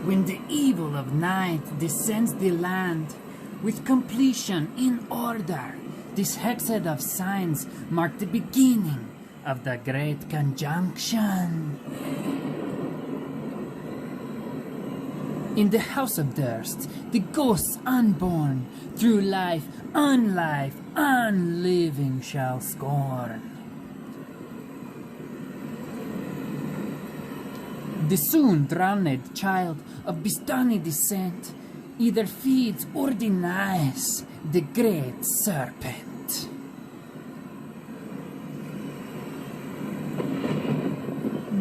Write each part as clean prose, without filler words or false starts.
when the evil of night descends the land, with completion in order, this hexad of signs mark the beginning of the Great Conjunction. In the House of Durst, the ghosts unborn, through life, unlife, unliving shall scorn. The soon drowned child of Bistani descent either feeds or denies the great serpent.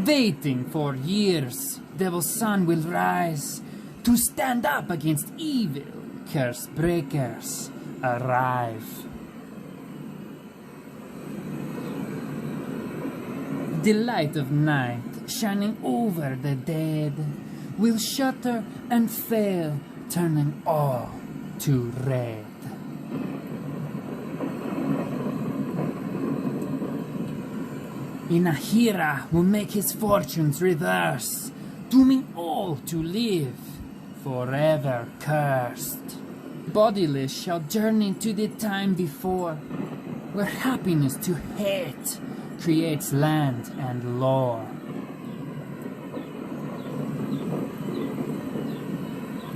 Waiting for years, Devil's Son will rise to stand up against evil. Curse breakers arrive. The light of night, shining over the dead, will shudder and fail, turning all to red. Inahira will make his fortunes reverse, dooming all to live forever cursed. Bodiless shall journey to the time before, where happiness to hate creates land and lore.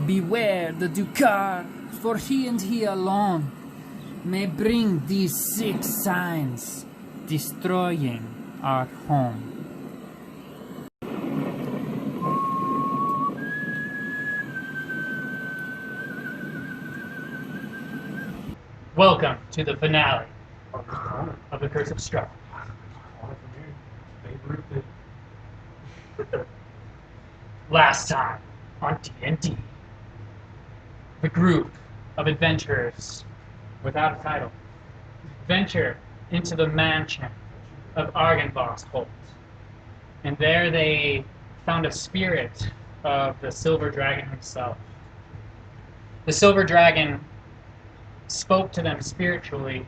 Beware the Ducar, for he and he alone may bring these 6 signs, destroying our home. Welcome to the finale of The Curse of Strahd. Last time on D&D, the group of adventurers without a title venture into the mansion of Argynvost's Holt, and there they found a spirit of the Silver Dragon himself. The Silver Dragon spoke to them spiritually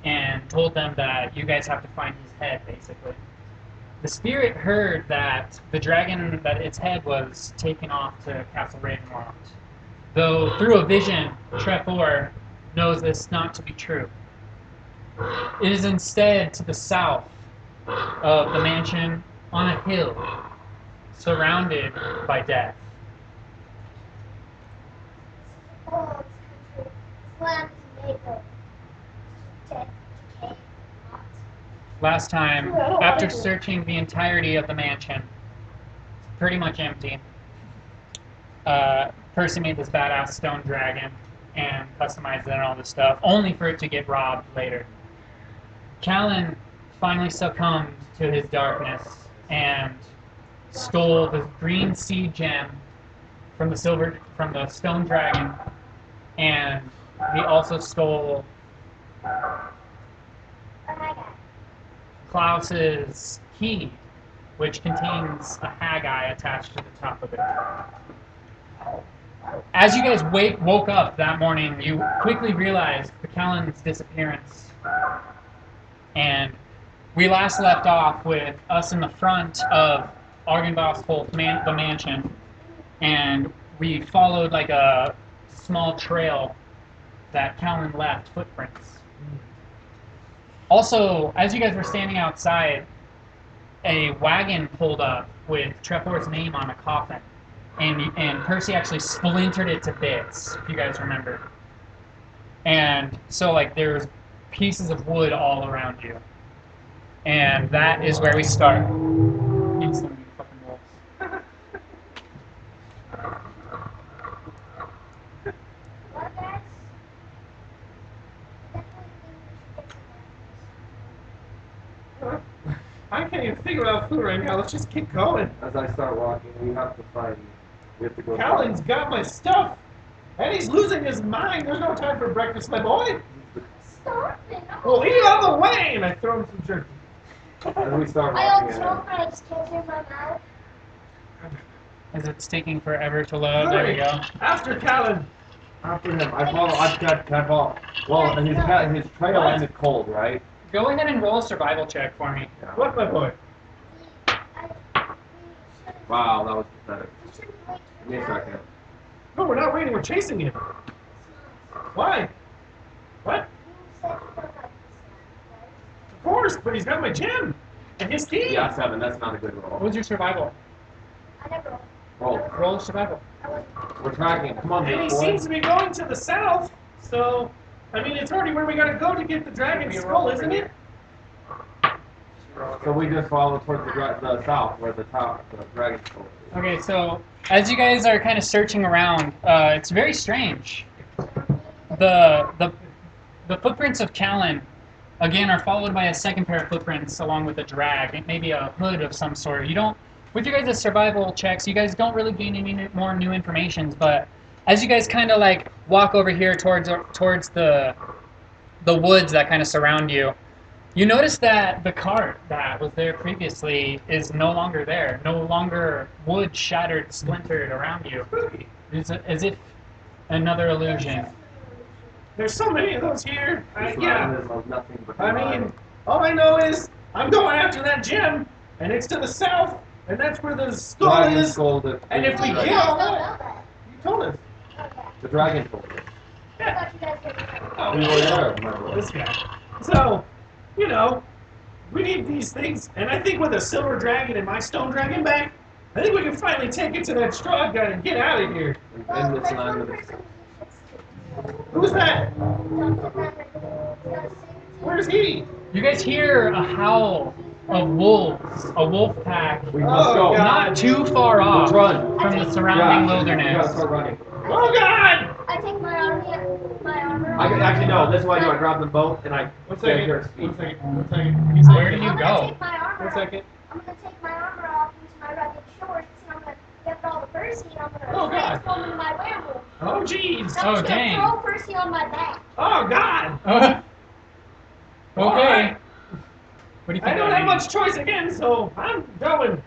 and told them that you guys have to find his head, basically. The spirit heard that the dragon, that its head was taken off to Castle Ravenloft, though through a vision, Trefor knows this not to be true. It is instead to the south of the mansion on a hill, surrounded by death. Last time, after searching the entirety of the mansion, pretty much empty, Percy made this badass stone dragon and customized it and all this stuff, only for it to get robbed later. Callan finally succumbed to his darkness and stole the green seed gem from the stone dragon, and he also stole Klaus's key, which contains a Haggai attached to the top of it. As you guys woke up that morning, you quickly realized the Callan's disappearance. And we last left off with us in the front of Argynvost's Holt, the mansion, and we followed like a small trail that Callan left footprints. Also, as you guys were standing outside, a wagon pulled up with Trefor's name on a coffin, and Percy actually splintered it to bits, if you guys remember. And so, like, there's pieces of wood all around you. And that is where we start. Instantly, fucking wolves. I can't even figure out food right now. Let's just keep going. As I start walking, we have to find. We have to go. Callan's got my stuff, and he's losing his mind. There's no time for breakfast, my boy. Stop it. Well, eat on the way, and I throw him some jerky. As we start I walking, don't know, I just can't in my mouth. As it's taking forever to load, there we go. After Callan. after him, I follow. Can I follow? Well, and his trail ended cold, right? Go ahead and roll a survival check for me. What, my boy? Wow, that was Better. Give me a second. No, we're not waiting. We're chasing him. Why? What? Of course, but he's got my gem and his key. Yeah, 7. That's not a good roll. What was your survival? Roll. Roll survival. We're tracking. Come on, And big he boy. seems to be going to the south. So, I mean, it's already where we gotta go to get the dragon's skull, isn't it? So we just follow towards the south, where the dragon skull is. Okay, so as you guys are kind of searching around, it's very strange. The footprints of Callan, again, are followed by a second pair of footprints along with a drag. It may be a hood of some sort. You don't, with your guys' survival checks, you guys don't really gain any more new information. But as you guys kind of like walk over here towards the woods that kind of surround you, you notice that the cart that was there previously is no longer there. No longer wood shattered, splintered around you. It's as if another illusion. There's so many of those here. This Yeah. land is of nothing but I lies. mean, all I know is I'm going after that gem, and it's to the south, and that's where the skull Dragon is. skull And if we the get dragon- all that, you told us. the dragon told us. Yeah. Oh, We were there, my boy. this guy. So, you know, we need these things, and I think with a silver dragon and my stone dragon back, I think we can finally take it to that Strahd guy and get out of here. We've been this land with the Who's that? Where's he? You guys hear a howl of wolves, a wolf pack, We must go. God. not too far off Let's run. from the surrounding Yeah. We gotta wilderness. start running. Oh God! I take my armor. Actually, no. This is what I do. I grab them both and I One stand second. here at speed. One second. One second. Where do you I'm go? gonna take my armor. One second. I'm gonna take my armor off into my rugged shorts, and I'm gonna get all the Percy, and I'm gonna Oh, God. transform into my werewolf. Oh jeez. I'm Oh, just gonna dang. throw Percy on my back. Oh God. Okay. Alright. What do you think? I don't that have means? much choice again, so I'm going.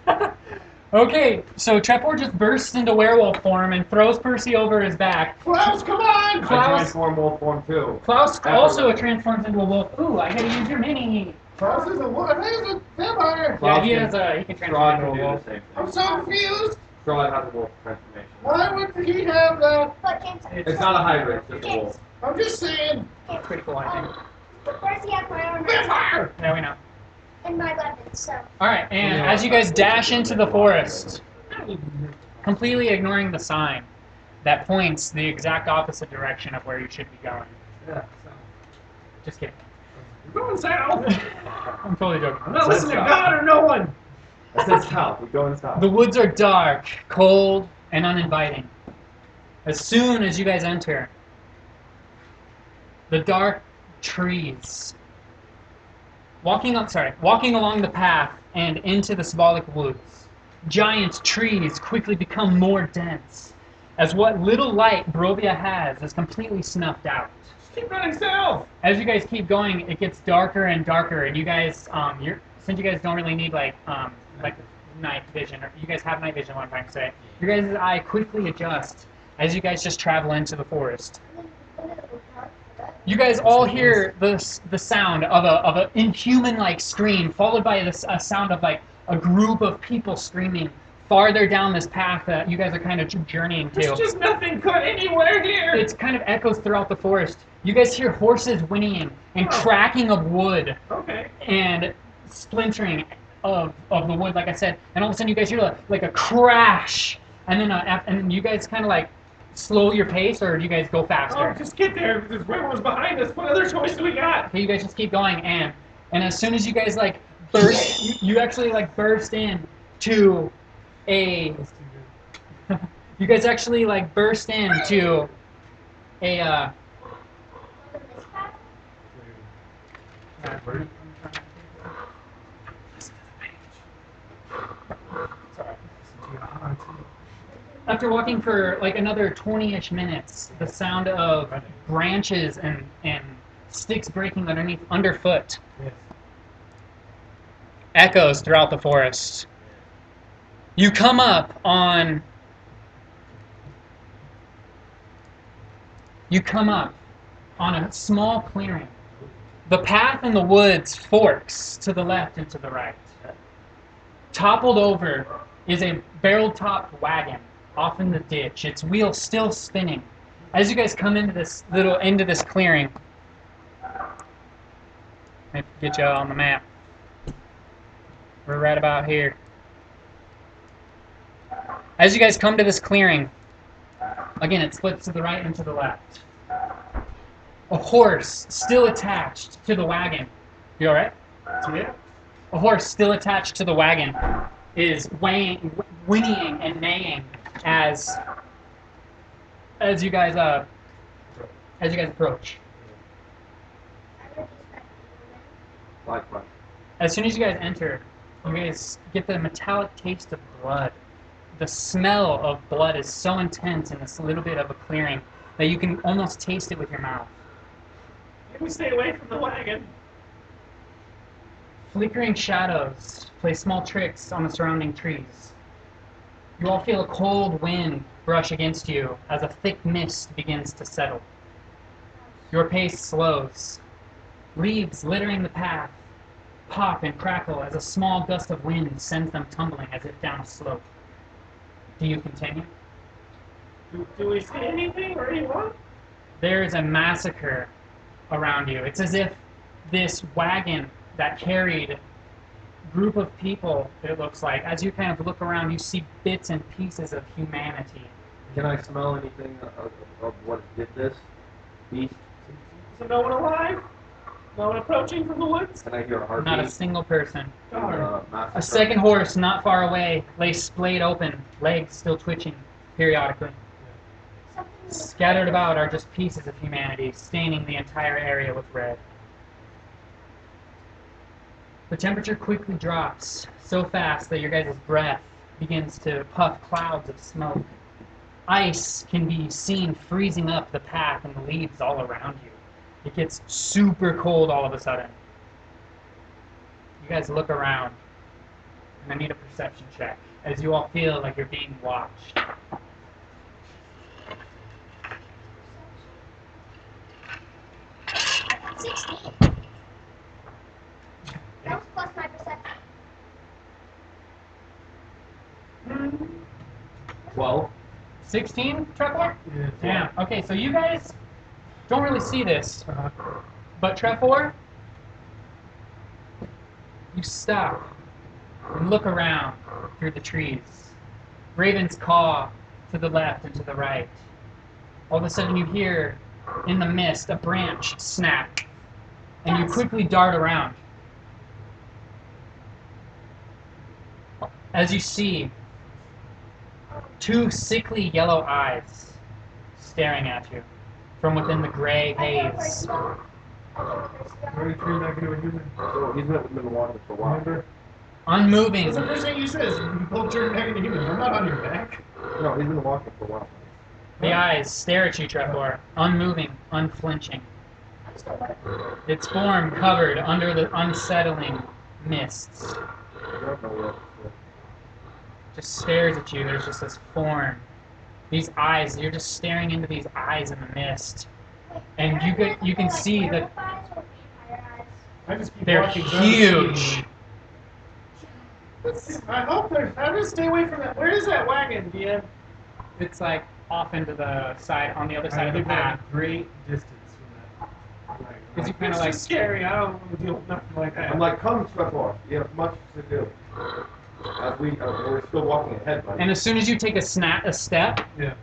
Okay, so Trepor just bursts into werewolf form and throws Percy over his back. Klaus, come on! I Klaus- transform wolf form too. Klaus After also that. transforms into a wolf. Ooh, I gotta use your mini. Klaus is a what? He's a vampire. Yeah, he Klaus has he can Strahd transform can into a do wolf. the same I'm thing. so confused. Strahd has a wolf transformation. Why would he have that? But James, It's not a hybrid, it's just a wolf. I'm just saying. Pretty cool, I think. But Percy has my armor Vampire! Yeah, we know. and my weapons, so. Alright, and as you guys dash into the forest, completely ignoring the sign that points the exact opposite direction of where you should be going. Yeah. Just kidding. We're going south. I'm totally joking. I'm not listening to God or no one. I said south. We're going south. The woods are dark, cold, and uninviting. As soon as you guys enter, the dark trees. Walking along the path and into the symbolic woods, giant trees quickly become more dense, as what little light Barovia has is completely snuffed out. Just keep running south. As you guys keep going, it gets darker and darker, and you guys, since you guys don't really need like night vision, or you guys have night vision, what I'm trying to say, your guys' eye quickly adjusts as you guys just travel into the forest. You guys all hear the sound of a inhuman-like scream, followed by a sound of like a group of people screaming farther down this path that you guys are kind of journeying to. There's just nothing good anywhere here. It kind of echoes throughout the forest. You guys hear horses whinnying and cracking of wood Okay. and splintering of the wood, like I said. And all of a sudden, you guys hear like a crash, and then you guys kind of like slow your pace, or do you guys go faster? Oh, just get there. There's werewolves behind us. What other choice do we got? Okay, you guys just keep going, and as soon as you guys like burst, you actually like burst in to a. You guys actually like burst into a. After walking for like another 20-ish minutes, the sound of branches and sticks breaking underfoot echoes throughout the forest. You come up on a small clearing. The path in the woods forks to the left and to the right. Toppled over is a barrel-topped wagon off in the ditch. Its wheels still spinning. As you guys come into this clearing, let me get you on the map. We're right about here. As you guys come to this clearing, again, it splits to the right and to the left. A horse still attached to the wagon. You all right? Yeah. A horse still attached to the wagon is whinnying and neighing as you guys approach. Likewise. As soon as you guys enter, you guys get the metallic taste of blood. The smell of blood is so intense in this little bit of a clearing that you can almost taste it with your mouth. Maybe we stay away from the wagon. Flickering shadows play small tricks on the surrounding trees. You all feel a cold wind brush against you as a thick mist begins to settle. Your pace slows. Leaves littering the path pop and crackle as a small gust of wind sends them tumbling as if down a slope. Do you continue? Do we see anything or anyone? There is a massacre around you. It's as if this wagon that carried a group of people, it looks like, as you kind of look around, you see bits and pieces of humanity. Can I smell anything of what did this? Beast? Is no one alive? No one approaching from the woods? Can I hear a heartbeat? Not a single person. Darn. A second horse not far away lay splayed open, legs still twitching periodically. Scattered about are just pieces of humanity, staining the entire area with red. The temperature quickly drops so fast that your guys' breath begins to puff clouds of smoke. Ice can be seen freezing up the path and the leaves all around you. It gets super cold all of a sudden. You guys look around, and I need a perception check, as you all feel like you're being watched. That was plus my perception. 12. 16, Trevor? Yeah. Damn. Okay, so you guys don't really see this, but Trevor, you stop and look around through the trees. Ravens caw to the left and to the right. All of a sudden you hear in the mist a branch snap, and you quickly dart around. As you see two sickly yellow eyes staring at you from within the gray haze. Very true, not good with human. So he's been walking for a while. Remember? Unmoving. What's the first thing you said? Is you both turn back into humans. I'm not on your back. No, he's been walking for a while. The eyes stare at you, Trevor, unmoving, unflinching. Its form covered under the unsettling mists. I don't know what. Just stares at you. There's just this form. These eyes, you're just staring into these eyes in the mist. And you can see that I just keep they're walking. huge. I hope there's. I'm gonna stay away from that. Where is that wagon, DM? It's like off into the side, on the other side I of the live at path. a great distance from that wagon. Because you kind of It's like, just scary. I don't want to deal with nothing like that. I'm like, come, Trevor. You have much to do. As we're still walking ahead, buddy. and as soon as you take a step, Yeah.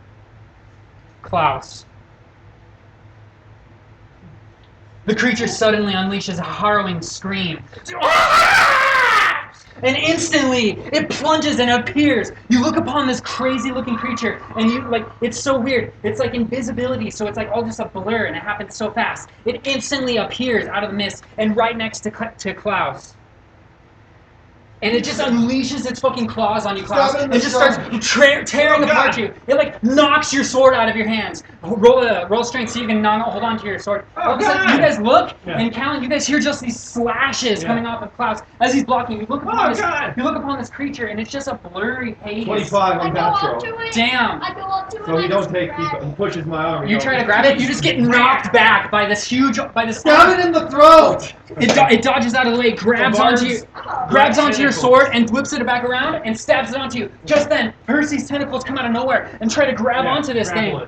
Klaus. The creature suddenly unleashes a harrowing scream. And instantly, it plunges and appears. You look upon this crazy-looking creature, and it's so weird. It's like invisibility, so it's like all just a blur, and it happens so fast. It instantly appears out of the mist, and right next to Klaus. And it just unleashes its fucking claws on you, Klaus, and just starts tearing apart you. It like knocks your sword out of your hands. Roll strength so you can hold on to your sword. All of a sudden, you guys look, and Callan, you guys hear just these slashes coming off of Klaus as he's blocking. You look upon this creature, and it's just a blurry haze. 25 I on go up natural. to it. Damn. I go up up to it. So and he I don't just take, grab he it. pushes my arm. You try to grab it, you just get knocked back by this Stab it in the throat! It dodges out of the way, grabs onto you, Oh. grabs onto your sword and whips it back around and stabs it onto you. Just then, Percy's tentacles come out of nowhere and try to grab onto this thing.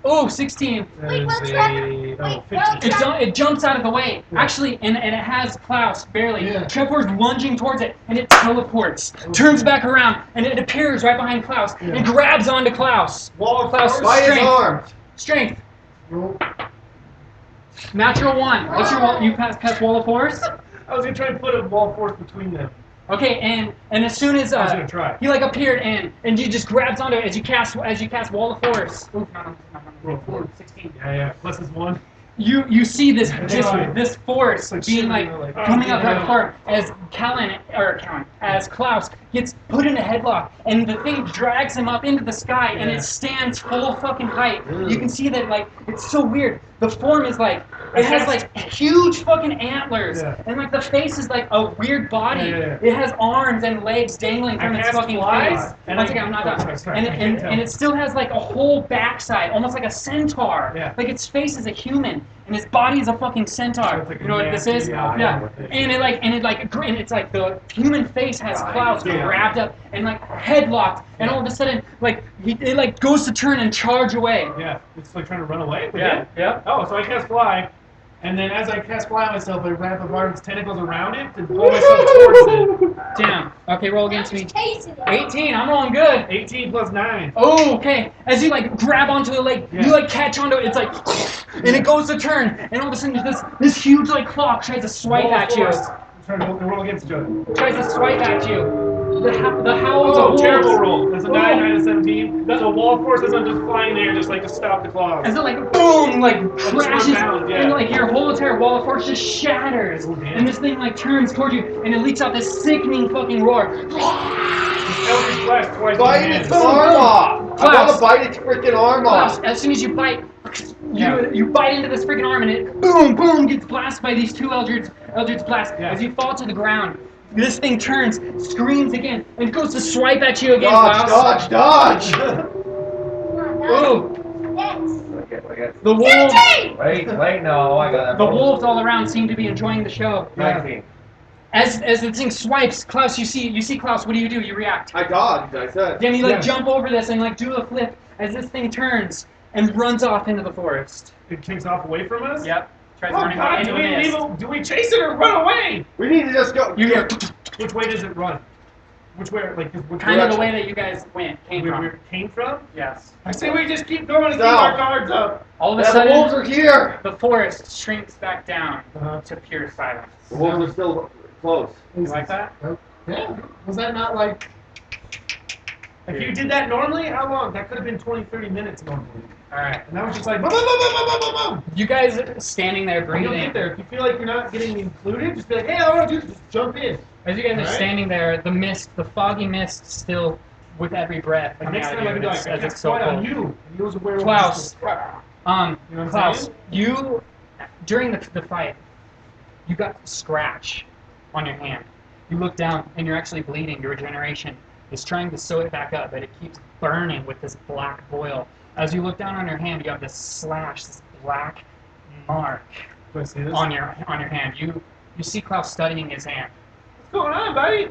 Oh, 16. Wait, well, Trevor. Wait, It jumps out of the way. Actually, and it has Klaus, barely. Yeah. Trevor's lunging towards it, and it teleports, turns back around, and it appears right behind Klaus, and grabs onto Klaus. Wall of Klaus, force. By his strength. arms. Strength. Roll. Natural 1. What's your wall? You cast Wall of Force? I was gonna try and put a wall of force between them. Okay, and as soon as I was gonna try. he like appeared and he just grabs onto it as you cast Wall of Force. Ooh, no, Roll 4. 16. Yeah. Plus this 1. You see this Yeah. this force Like being shivering, like like, coming up yeah. right before him as Klaus gets put in a headlock and the thing drags him up into the sky and Yeah. it stands full fucking height. You can see that like it's so weird. The form is like it has like huge fucking antlers Yeah. and like the face is like a weird body. Yeah. It has arms and legs dangling from I its cast fucking fly, face. and Once I- again, I'm not oh, done. sorry, And I can't tell. it still has like a whole backside, almost like a centaur. Yeah. Like its face is a human and his body is a fucking centaur. So it's like You know what this nasty, is? yeah. And it's like the human face has Klaus Yeah. grabbed up and like headlocked, and all of a sudden like it like goes to turn and charge away. Yeah. It's like trying to run away. with Yeah. it. Yep. Oh, so I cast fly, and then as I cast fly on myself, I wrap a its tentacles around it and pull myself towards it. Damn. Okay, roll against me. Just chasing it. 18. I'm rolling good. 18 plus 9. Oh, okay. As you like grab onto the leg, Yeah. you like catch onto it. It's like, and it goes to turn, and all of a sudden this huge like claw tries to swipe Roll at you. force. I'm trying to roll against each other. Tries to swipe at you. The howls of Oh, wolves. terrible roll. That's a 9, Oh. 9, and 17. So wall of force as I'm just flying there, just like to stop the claws. As it like boom, like just crashes, rebound, yeah. and like your whole entire wall of force just shatters, Oh, damn. and this thing like turns towards you, and it leaks out this sickening fucking roar. Eldritch Blast twice. Bite in the its hand. arm off! I Klaus. want to bite its freaking arm Klaus, off! as soon as you bite, Yeah. you bite into this freaking arm, and it boom gets blasted by these two Eldritch blasts. Yeah. As you fall to the ground, this thing turns, screams again, and goes to swipe at you again, Dodge, Klaus. dodge, dodge! Come on, Ooh, Yes. the wolves, Wait, no, I got that. the wolves all around seem to be enjoying the show. 19. As the thing swipes, Klaus, you see Klaus. What do? You react. I dodged, I said. Then you like Yes. jump over this and like do a flip as this thing turns and runs off into the forest. It takes off away from us? Yep. Tries Oh running god, into do the we, mist. do we chase it or run away? We need to just go. You hear Which way does it run? Which way, like, which kind of the direction? way that you guys came where from. we came from? Yes. I say we just keep going and keep South. our guards up. All of a Yeah, the wolves sudden, are here! the forest shrinks back down Uh-huh. to pure silence. The wolves are still close. You like that? Yeah. Was that not like... If you did that normally, how long? That could have been 20, 30 minutes normally. All right. And that was just like, boom, boom, boom, boom, boom, boom, boom, boom. You guys standing there When you breathing. get there, if you feel like you're not getting included, just be like, hey, I want to do just jump in. As you guys are Alright. standing there, the mist, the foggy mist, still with every breath coming Next out time I of can you be as, like, as I it's so on cold. you. And you was aware of Klaus, You know what I'm Klaus, saying? you during the fight, you got a scratch on your hand. You look down and you're actually bleeding. Your regeneration is trying to sew it back up, but it keeps burning with this black boil. As you look down on your hand, you have this slash, this black mark Do I see this? on your hand. You see Klaus studying his hand. What's going on, buddy?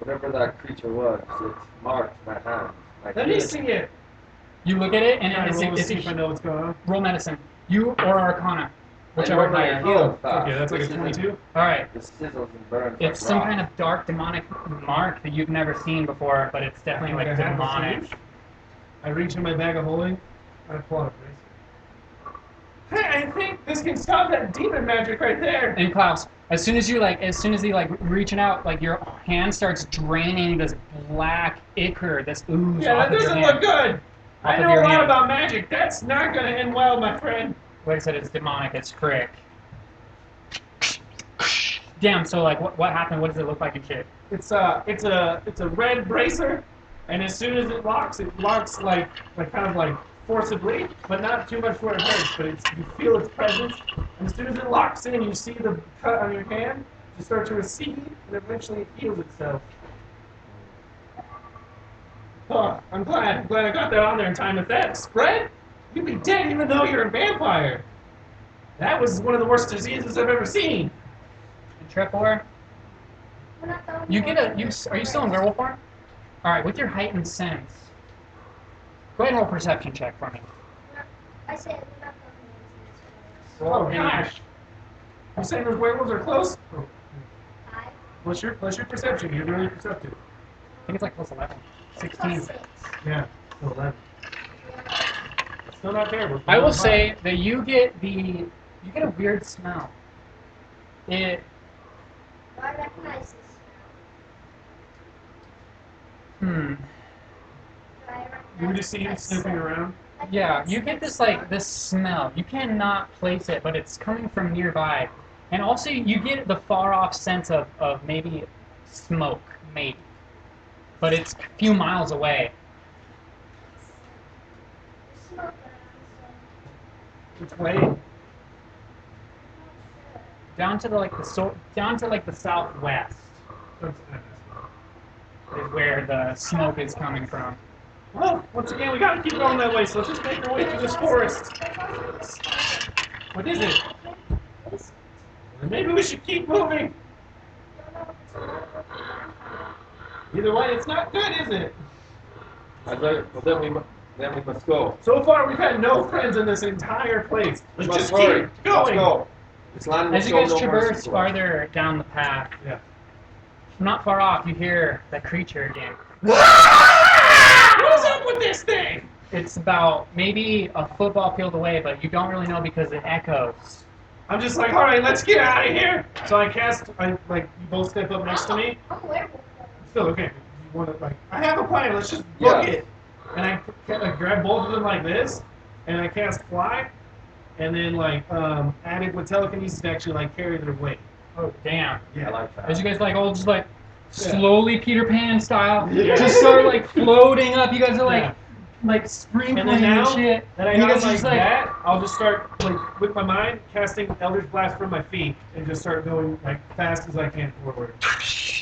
Whatever that creature was, it marked my hand. Let me see it. You look at it and Can I roll to it's see if I know what's going on? roll medicine. You or Arcana, whichever higher. Heal Okay, that's like a 22. All right. The sizzles and burns. It's some kind of dark demonic mark that you've never seen before, but it's definitely like Okay, I have demonic. this. I reach in my bag of holding. I pull out a bracelet. Hey, I think this can stop that demon magic right there. And Klaus, as soon as you reaching out, like your hand starts draining this black ichor, this ooze Yeah, off that of your doesn't hand. look good. I Off of know a your lot hand. about magic. That's not gonna end well, my friend. Like I said, it's demonic. It's crick. Damn. So like, what happened? What does it look like and shit? It's a red bracer, and as soon as it locks like kind of like forcibly, but not too much where it hurts. But you feel its presence, and as soon as it locks in, you see the cut on your hand. You start to recede, and eventually it heals itself. Oh, I'm glad. I'm glad I got that on there in time. If that spread, you'd be dead even though you're a vampire. That was one of the worst diseases I've ever seen. And Trepor, We're not the only you get ones a. in You this are you still in forest. werewolf form? All right, with your heightened sense, go ahead and roll perception check for me. I said we're not the only ones in this forest. Oh gosh. You saying those werewolves are close? Oh. 5, What's your perception? You're really perceptive. I think it's like plus 11, plus 16. 6. Yeah. So 11. Still not terrible. I will say that you get a weird smell. It I recognize this hmm. smell. I recognize You just see him that sniffing scent. around. I think Yeah, that's you that get this smell. like this smell. You cannot place it, but it's coming from nearby. And also you get the far off sense of maybe smoke, maybe. But it's a few miles away. There's smoke around, Which way? so I'm not sure. Down to the southwest is where the smoke is coming from. Well, once again, we gotta keep going that way, so let's just make our way through this forest. There's also this smell. What is it? It's- Maybe we should keep moving. I don't know if it's water. Either way, it's not good, is it? Then we must go. So far, we've had no friends in this entire place. Let's Must just hurry. keep going. Let's go. This land will As you show guys no mercy traverse to us. farther down the path, Yeah. not far off, you hear the creature again. What is up with this thing? It's about maybe a football field away, but you don't really know because it echoes. I'm just like, all right, let's get out of here. So I you both step up next to me. I'm a werewolf. Still, okay. You want to, I have a plan. Let's just book Yeah. it. And I grab both of them like this, and I cast fly, and then add it with telekinesis to actually carry their weight. Oh, damn. I like that. As you guys all just slowly Peter Pan style, Yeah. just start floating up. You guys are Yeah. sprinkling And then now shit. that I and you got guys them are like just that, I'll just start with my mind casting Eldritch Blast from my feet and just start going fast as I can forward.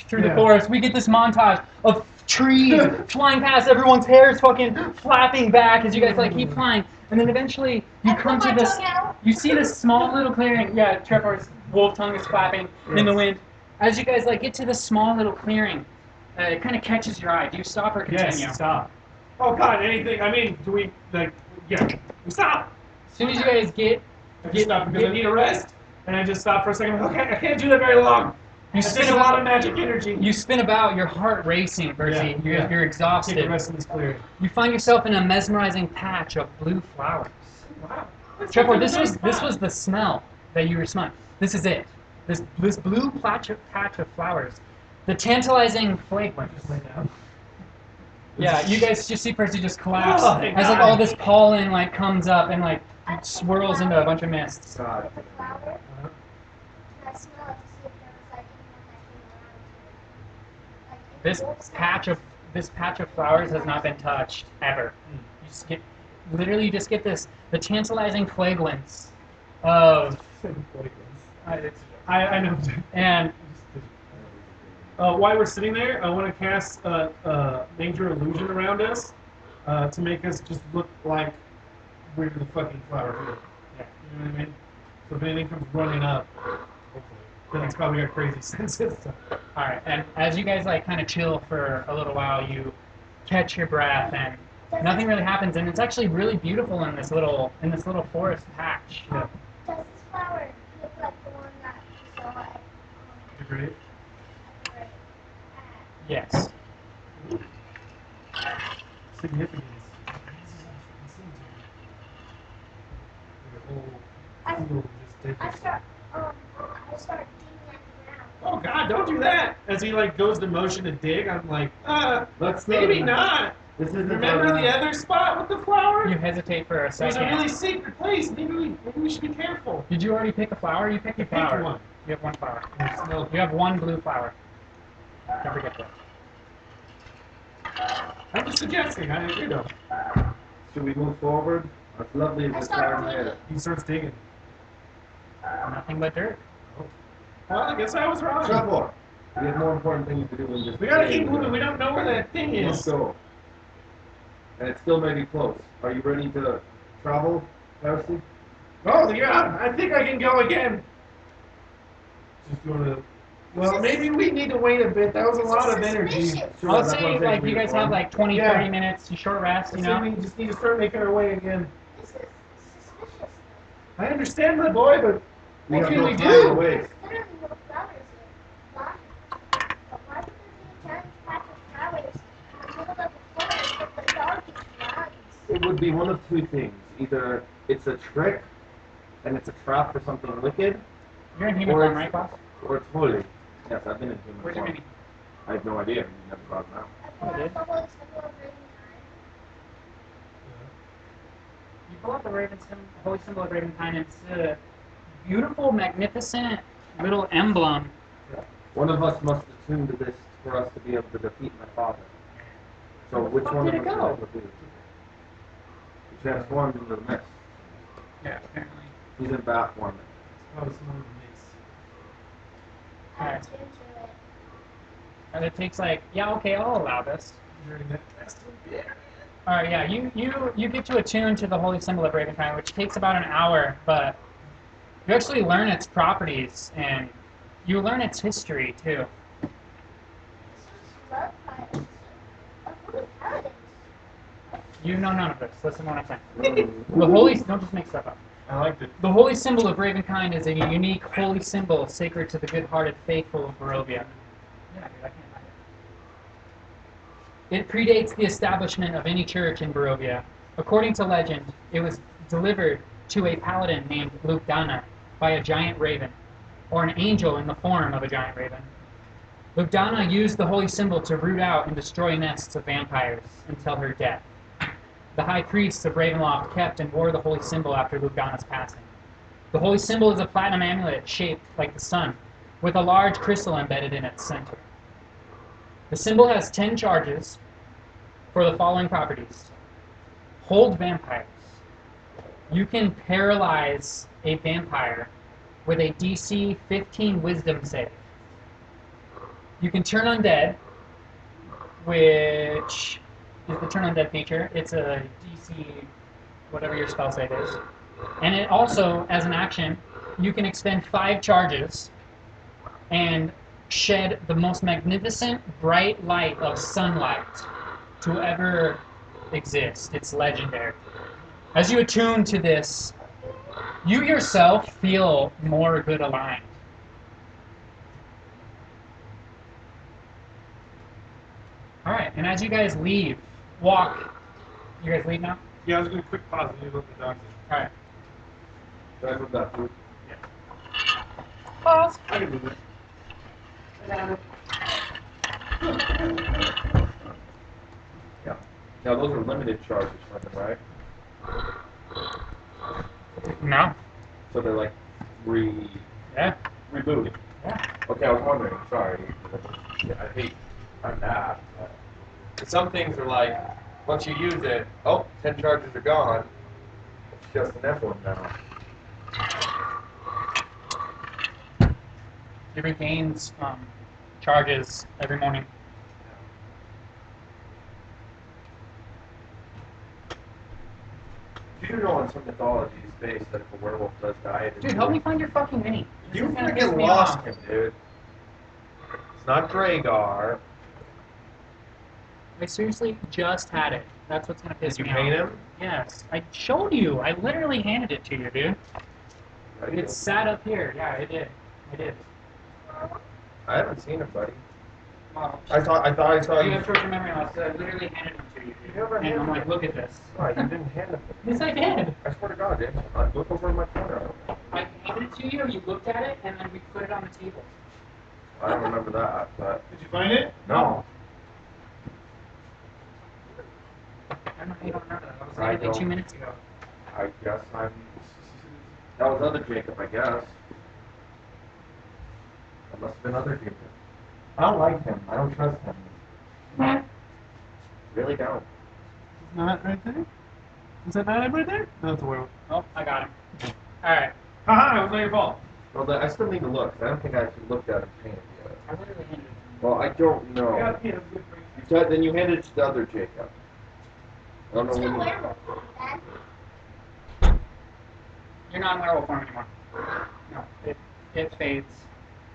through the Yeah. forest. We get this montage of trees flying past. Everyone's hair is fucking flapping back as you guys keep flying. And then eventually you I come put to my this. tongue out. You see this small little clearing. Yeah, Trevor's wolf tongue is flapping in the Yes. wind. As you guys get to this small little clearing, it kind of catches your eye. Do you stop or continue? Yes, stop. Oh God, anything? I mean, do we Yeah, we stop. As soon as you guys get I just stop because I need a rest, and I just stop for a second. Okay, I can't do that very long. You That's spin just a lot about- of magic energy. you spin about, your heart racing, Percy. Yeah, yeah. You're Take exhausted. the rest of this clearing. You find yourself in a mesmerizing patch of blue flowers. Wow. Trevor, this was the smell that you were smelling. This is it. This blue patch of flowers. The tantalizing fragrance. Yeah, you guys just see Percy just collapse Oh, thank as God. all this pollen comes up and swirls into a bunch of mist. God. With the flower. And I smell it to see if there was anyone that came around here. This wolves patch of flowers has not been touched ever. You just get the tantalizing fragrance of I know. and While we're sitting there, I want to cast a major illusion around us to make us just look like we're the fucking flower field. yeah. You know what I mean? So if anything comes running up, hopefully, then it's probably got crazy senses. So. All right, and as you guys kind of chill for a little while, you catch your breath, and nothing really happens, and it's actually really beautiful in this little forest patch. Yeah. Does this flower look like the one that we saw at The grave? at the grave? Yes. Significance. I start digging at the ground. Oh God, don't do that! As he goes to motion to dig, I'm like, Let's maybe not. This is Remember the other spot with the flower? You hesitate for a It was a second. really secret place. Maybe we should be careful. Did you already pick a flower? You picked a I picked flower. one. You have one flower. No. You have one blue flower. Don't forget that. I'm just suggesting. Should we move forward? It's lovely I this started time digging. here. He starts digging. Nothing but dirt. Well, I guess I was wrong. Trevor, we have more important things to do than just. We gotta keep moving. We don't know where that thing Let's is. go. and it still may be close. Are you ready to travel, Darcy? Oh, yeah, I think I can go again. Just go to... Well, maybe we need to wait a bit. That was a lot of energy. Suspicious. Well, let's That's what I'm say saying, like we you guys just have run. like 20, Yeah. 30 minutes, a short rest, I you say know? we just need to start making our way again. This is suspicious. I understand, my boy, but We what have can no we time to do? waste. There's literally no flowers here. Why? But why would there be a giant patch of flowers in the middle of the forest with all these slugs? It would be one of two things. Either it's a trick, and it's a trap for something wicked, You're in human or form, it's, right, boss? or it's holy. Yes, I've been in human Where's your form. mini? I have no idea. You never brought them out. I Oh, dude. thought the whole symbol of Ravenkind. You pull out the holy symbol of Ravenclaw, and it's a beautiful, magnificent little emblem. One of us must attune to this for us to be able to defeat my father. So Where the which fuck one of did us it is go? able to do? He transformed into the mist. Yeah, apparently. He's in bat form. Oh, it's not a mix. I Alright. tuned to it. And it takes like, yeah, okay, I'll allow this. During that festival. All right, yeah, you get to attune to the holy symbol of Ravenclaw, which takes about an hour, but you actually learn its properties and you learn its history too. This was loved by a holy paladin. You know none of this. Listen to what I'm saying. The holy, don't just make stuff up. I liked it. The holy symbol of Ravenkind is a unique holy symbol sacred to the good-hearted faithful of Barovia. Yeah, dude, I can't find it. It predates the establishment of any church in Barovia. According to legend, it was delivered to a paladin named Lugdana by a giant raven, or an angel in the form of a giant raven. Lugdana used the holy symbol to root out and destroy nests of vampires until her death. The high priests of Ravenloft kept and wore the holy symbol after Lugdana's passing. The holy symbol is a platinum amulet shaped like the sun, with a large crystal embedded in its center. The symbol has 10 charges for the following properties. Hold vampires. You can paralyze a vampire with a DC 15 wisdom save. You can turn undead, which is the turn undead feature. It's a DC, whatever your spell save is. And it also, as an action, you can expend 5 charges and shed the most magnificent bright light of sunlight to ever exist. It's legendary. As you attune to this, you yourself feel more good aligned. Alright, and as you guys leave, walk. You guys leave now? Yeah, I was going to quick pause and you look at the doctor. Alright. Should I move that food? Pause. I can move it. Yeah. Now those are limited charges, right? No. So they're like Yeah. rebooting. Yeah. Okay, I was wondering. Sorry. Yeah, I hate I'm that. But some things are like, once you use it, 10 charges are gone. It's just an emblem now. It regains charges every morning. Do you know in some mythologies based that if a werewolf does die, it is Dude, help me find your fucking mini. This You is gonna piss freaking me lost off. him, dude. It's not Dragar. I seriously just had it. That's what's gonna piss Did you me off. paint him? Yes. I showed you. I literally handed it to you, dude. Right. It sat up here. Yeah, it did. I did. I haven't seen him, buddy. Wow. I thought I saw You you. have short-term memory loss. I literally handed them to you, dude. You never And I'm handed like, look at this. No, you didn't hand him. Yes, I did. I swear to God, dude. Look over in my corner. I handed it to you, you looked at it, and then we put it on the table. I don't remember that, but Did you find it? no. I don't know how you don't remember that. That was I literally don't. 2 minutes ago. I guess I'm. That was other Jacob, I guess. That must have been other Jacob. I don't like him. I don't trust him. Really don't. It's not right there? Is that not it right there? No, it's a werewolf. Oh, I got him. Alright. Haha, it was not your fault. Well, I still need to look. 'Cause I don't think I actually looked at him painted yet. I literally handed it. Well, I don't know. Yeah, good for you. You said then you handed it to the other Jacob. don't know It's a when you... werewolf, Dad. You're not in werewolf form anymore. No, it fades.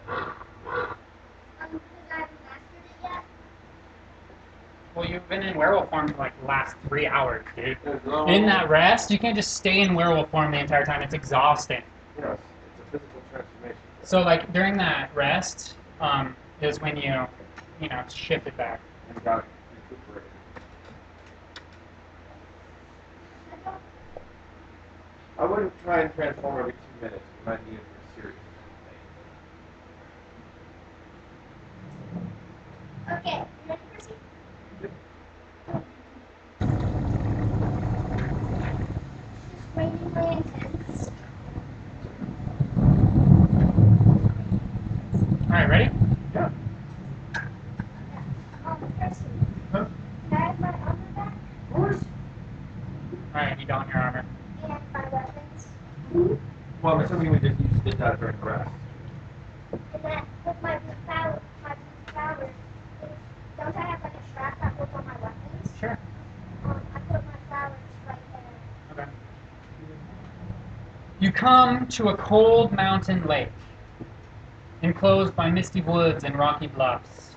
Because I haven't mastered it yet. Well, you've been in werewolf form for like the last 3 hours, dude. There's no... In that rest, you can't just stay in werewolf form the entire time. It's exhausting. You know, it's a physical transformation. So, like, during that rest, is when you shift it back. You got recuperated. I wouldn't try and transform every 2 minutes. You might need it for serious things. Okay, you ready, Percy? Just raining really intense. Alright, ready? Yeah. Percy, Huh? can I have my armor back? Of course. Alright, you don your armor. And my weapons? Well, I'm assuming you just did that during the rest. And that with my boot powers, don't I have like a strap that holds all my weapons? Sure. I put my flowers right there. Okay. You come to a cold mountain lake, enclosed by misty woods and rocky bluffs.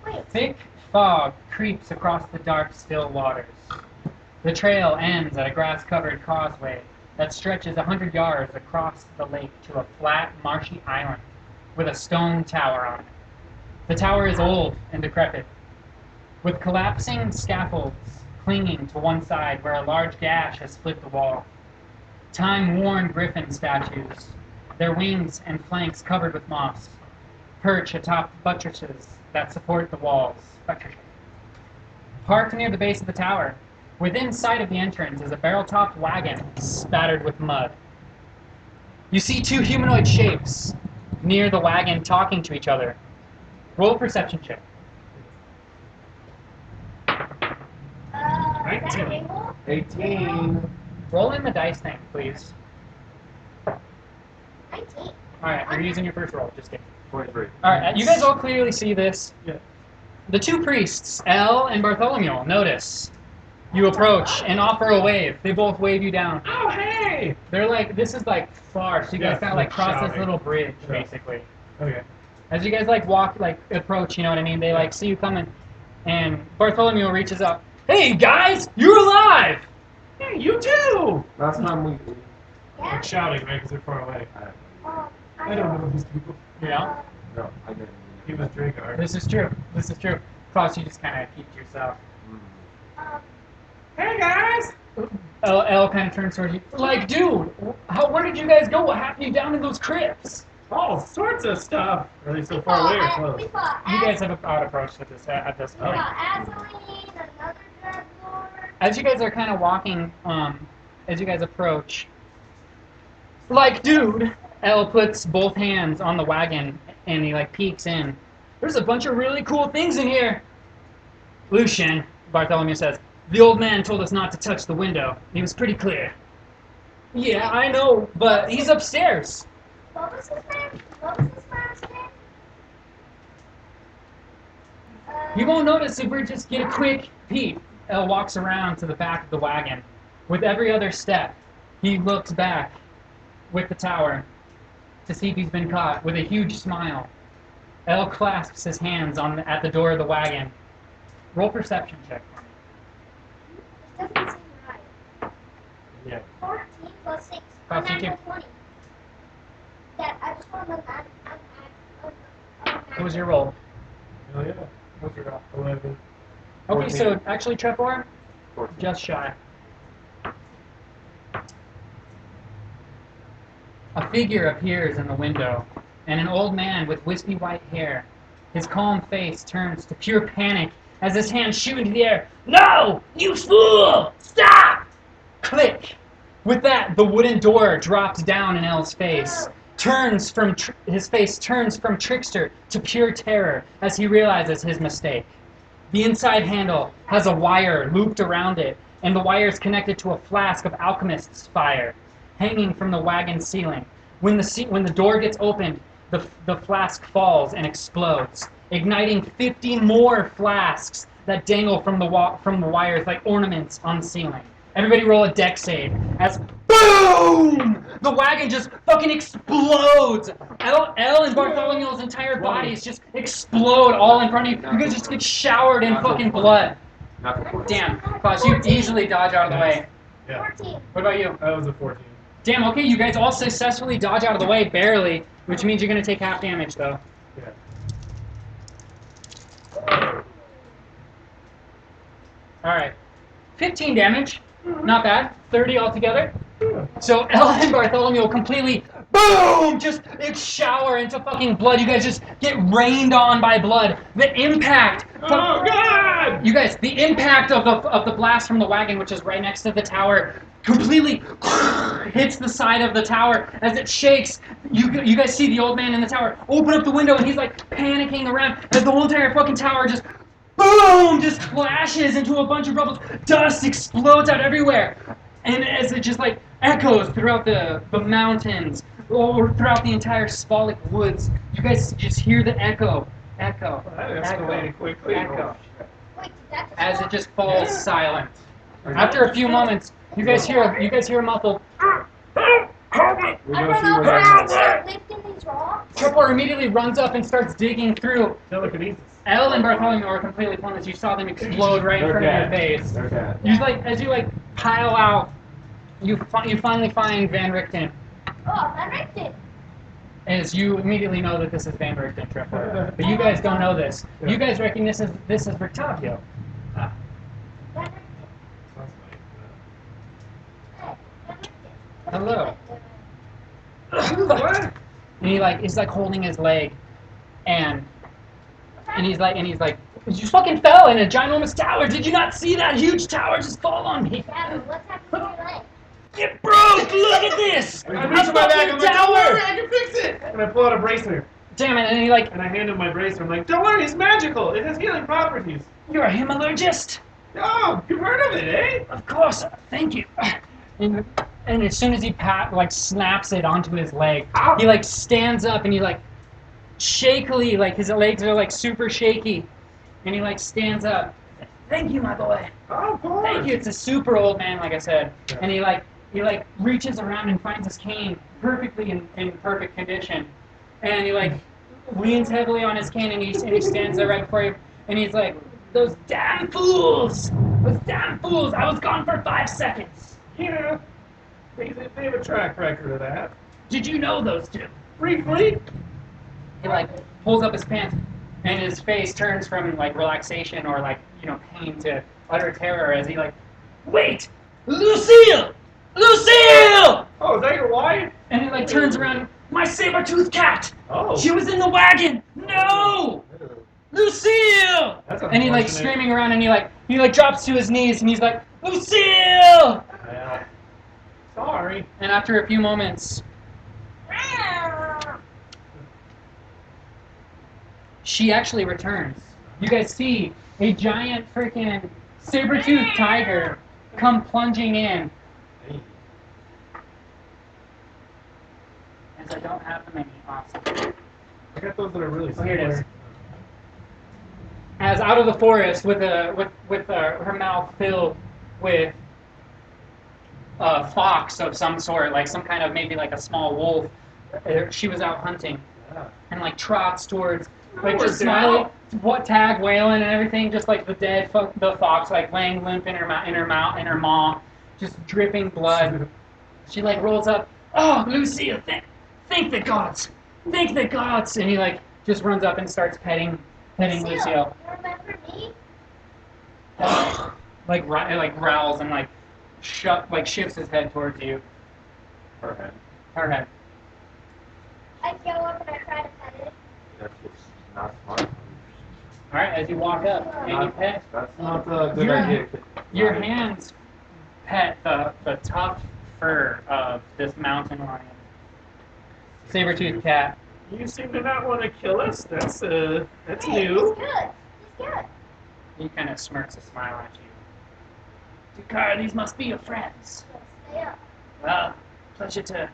Wait, Thick fog creeps across the dark, still waters. The trail ends at a grass-covered causeway that stretches 100 yards across the lake to a flat, marshy island with a stone tower on it. The tower is old and decrepit, with collapsing scaffolds clinging to one side where a large gash has split the wall. Time-worn griffin statues, their wings and flanks covered with moss, perch atop buttresses that support the walls. Parked near the base of the tower, within sight of the entrance is a barrel-topped wagon spattered with mud. You see 2 humanoid shapes near the wagon talking to each other. Roll a perception check. is that an angle? 18. Roll in the dice thing, please. 19. Alright, you're using your first roll. Just kidding. 23. Alright, you guys all clearly see this. Yeah. The 2 priests, El and Bartholomew, notice. You approach and offer a wave. They both wave you down. Oh, hey! They're like, this is like far, so you guys Yeah, kind of like cross this shouting. little bridge, Yeah. basically. Okay. As you guys like walk, like approach, you know what I mean? They like see you coming, and Bartholomew reaches up. Hey guys, you're alive! Hey, you too! Last time we... Yeah? Like shouting, right? Because they're far away. I I don't know these people. You know, No, I didn't. He was Dragar. this is true. This is true. Klaus, you just kind of keep to yourself. Um, Hey guys! El kind of turns towards you. Like, dude, where did you guys go? What happened to you down in those crypts? All sorts of stuff. Are they so we far away or fought, close? we fought You guys have out approached at this we point. fought Azaleen, another Dread Lord. As you guys are kind of walking, as you guys approach, like, dude, El puts both hands on the wagon and he like peeks in. There's a bunch of really cool things in here. Lucian, Bartholomew says, the old man told us not to touch the window. He was pretty clear. Yeah, I know, but he's upstairs. What was his name? What was this man's name? You won't notice if we just get a quick peek. El walks around to the back of the wagon. With every other step, he looks back with the tower to see if he's been caught with a huge smile. El clasps his hands at the door of the wagon. Roll perception check for me. This doesn't seem right. Yeah. 14 plus 6. Plus I'm you at 20. Dad, I just want to know that What was your roll? Hell yeah. What's your roll? 11. Okay, 14. so actually, Trevor, 14. just shy. A figure appears in the window, and an old man with wispy white hair. His calm face turns to pure panic as his hands shoot into the air. No! You fool! Stop! Click! With that, the wooden door drops down in El's face. His face turns from trickster to pure terror as he realizes his mistake. The inside handle has a wire looped around it, and the wire is connected to a flask of alchemist's fire hanging from the wagon ceiling. When the door gets opened, the flask falls and explodes, igniting 50 more flasks that dangle from the wires like ornaments on the ceiling. Everybody roll a deck save. As boom, the wagon just fucking explodes. Elle and Bartholomew's entire bodies just explode all in front of you. You guys just get showered in fucking blood. Damn, Fosh, you easily dodge out of the way. Yeah. 14. What about you? That was a 14. Damn, okay, you guys all successfully dodge out of the way, barely, which means you're gonna take half damage though. Yeah. Alright. 15 damage. Not bad. 30 altogether. So Elle and Bartholomew will completely boom! Just shower into fucking blood. You guys just get rained on by blood. The impact. Oh God! You guys, the impact of the blast from the wagon, which is right next to the tower, completely hits the side of the tower as it shakes. You guys see the old man in the tower open up the window, and he's like panicking around as the whole entire fucking tower just boom, just flashes into a bunch of rubble. Dust explodes out everywhere. And as it just like echoes throughout the mountains or throughout the entire Spalik woods, you guys just hear the echo. That escalated quickly. Echo. Wait, that's As it just falls silent. After a few moments, you guys hear a muffled. We I go run see up what and I happens. start lifting these rocks. Tripler immediately runs up and starts digging through. Telekinesis. Elle and Bartholomew are completely pointless. You saw them explode right in They're front of your dead. face. They're dead. You as you pile out, you finally find Van Richten. Oh, Van Richten. As you immediately know that this is Van Richten, Tripler. But you guys don't know this. You guys recognize this as Rictavio. Van Richten. Sounds Hey, Van Richten. Hello. What? And he's holding his leg, and he's like, you fucking fell in a ginormous tower. Did you not see that huge tower just fall on me? Yeah, but what's happening to your leg? It broke. Look at this. I A reach my bag. fucking I'm like, don't worry, tower. I can fix it. And I pull out a bracer, Damn it! And and I hand him my bracer. I'm like, don't worry, it's magical. It has healing properties. you're a hemologist. Oh, you've heard of it, eh? Of course. Thank you. And as soon as he snaps it onto his leg, Ow. he stands up and he shakily, his legs are super shaky, and he stands up. Thank you, my boy. Oh, of course. Thank you. It's a super old man, like I said, and he reaches around and finds his cane perfectly in perfect condition, and he leans heavily on his cane and he stands there right before you, and he's like, those damn fools, I was gone for 5 seconds. Yeah. They have a track record of that. Did you know those two? Briefly. He pulls up his pants, and his face turns from relaxation or pain to utter terror as he wait, Lucille! Oh, is that your wife? And he turns around, my saber-toothed cat! Oh. She was in the wagon! No! Lucille! That's And he unfortunate. screaming around, and he drops to his knees, and he's like, Lucille! Yeah. Sorry. And after a few moments, she actually returns. You guys see a giant freaking saber-toothed tiger come plunging in. As I don't have them any, awesome. I got those that are really Oh, here it is. similar. As out of the forest with her mouth filled with a fox of some sort, some kind of maybe a small wolf. She was out hunting Yeah. and trots towards Worked just it smiling, out. what tag wailing and everything, just the dead the fox laying limp in her maw, just dripping blood. She rolls up. Oh, Lucille, thank the gods, and he just runs up and starts petting Lucille. You remember me? Growls and shifts his head towards you. Her Her head. I go up and I try to pet it. That's just not smart. All right, as you walk up and you pet, That's not a good Your- idea. your hands pet the tough fur of this mountain lion. Saber-toothed cat. You seem to not want to kill us. That's Hey, new. He's good. He kind of smirks a smile at you. Dakar, these must be your friends. Yes, they are. Well, pleasure to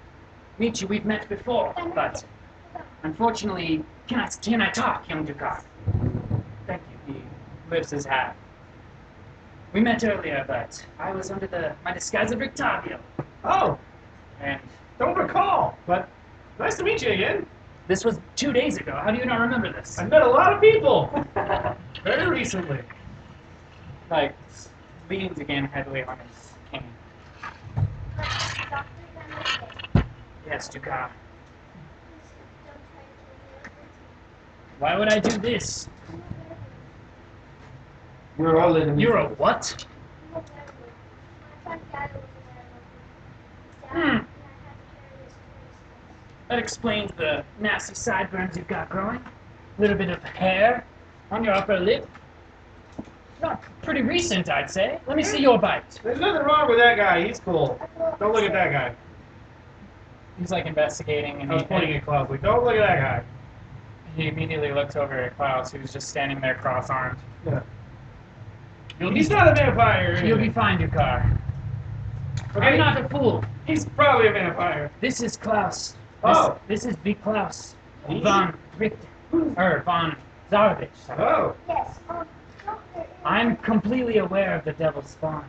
meet you. We've met before, but unfortunately, can I talk, young Dakar? Thank you. He lifts his hat. We met earlier, but I was under my disguise of Rictavio. Oh, And don't recall, but nice to meet you again. this was 2 days ago. How do you not remember this? I've met a lot of people very recently. Like, leans again heavily on his cane. Doctor Venom. Yes, Ducat. Please don't try to kill me. Why would I do this? I'm a werewolf. We're all enemies. You're a what? I'm a werewolf. My friend Dad was a werewolf. He died, Hmm. and I had to carry his tombstone. That explains the nasty sideburns you've got growing. A little bit of hair on your upper lip. Not pretty recent, I'd say. Let me see your bite. There's nothing wrong with that guy. He's cool. Don't look at that guy. He's like investigating, and I was pointing at Klaus. Like, don't look at that guy. he immediately looks over at Klaus, who's just standing there cross-armed. Yeah. You'll He's be, not a vampire. you'll be fine, Ducat. Okay. I'm not a fool. He's probably a vampire. This is Klaus. Oh. This is big Klaus. He? Von Richter. Or Von Zarovich. Oh. Yes, Doctor. I'm completely aware of the devil's spawn.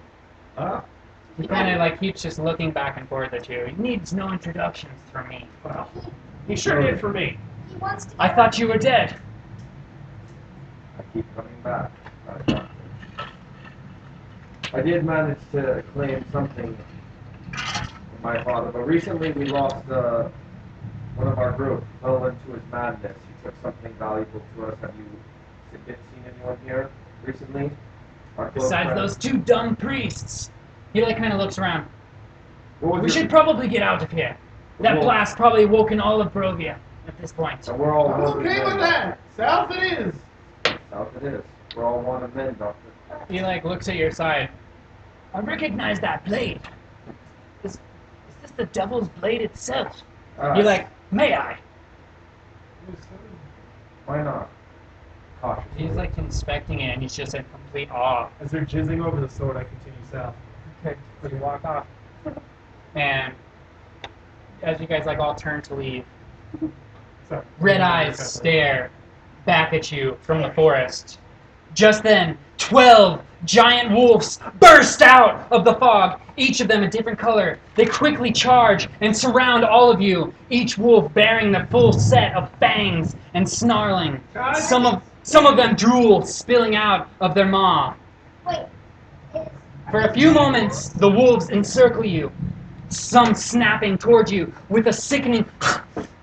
Oh. He kind of like keeps just looking back and forth at you. He needs no introductions from me. Well, he sure did for me. He wants to. I thought you were dead. I keep coming back. I did manage to claim something from my father, but recently we lost one of our group. Fell into his madness. He took something valuable to us. Have you seen anyone here recently? Our close Besides friends? those two dumb priests. He like kind of looks around. What was We your- should probably get out of here. That Well- blast probably awoken all of Brovia at this point. And we're all I'm one okay of with men. that. South it is. South it is. We're all one of men, Doctor. He like looks at your side. I recognize that blade. Is this the devil's blade itself? You're like, may I? Why not? Cautiously. He's like inspecting it and he's just in complete awe. As they're jizzing over the sword, I continue south. Okay, so you walk off. And as you guys like all turn to leave, So, red eyes stare back at you from the forest. Just then, 12 giant wolves burst out of the fog, each of them a different color. They quickly charge and surround all of you, each wolf bearing the full set of fangs and snarling. Some of them drool spilling out of their maw. Wait. For a few moments, the wolves encircle you, some snapping toward you with a sickening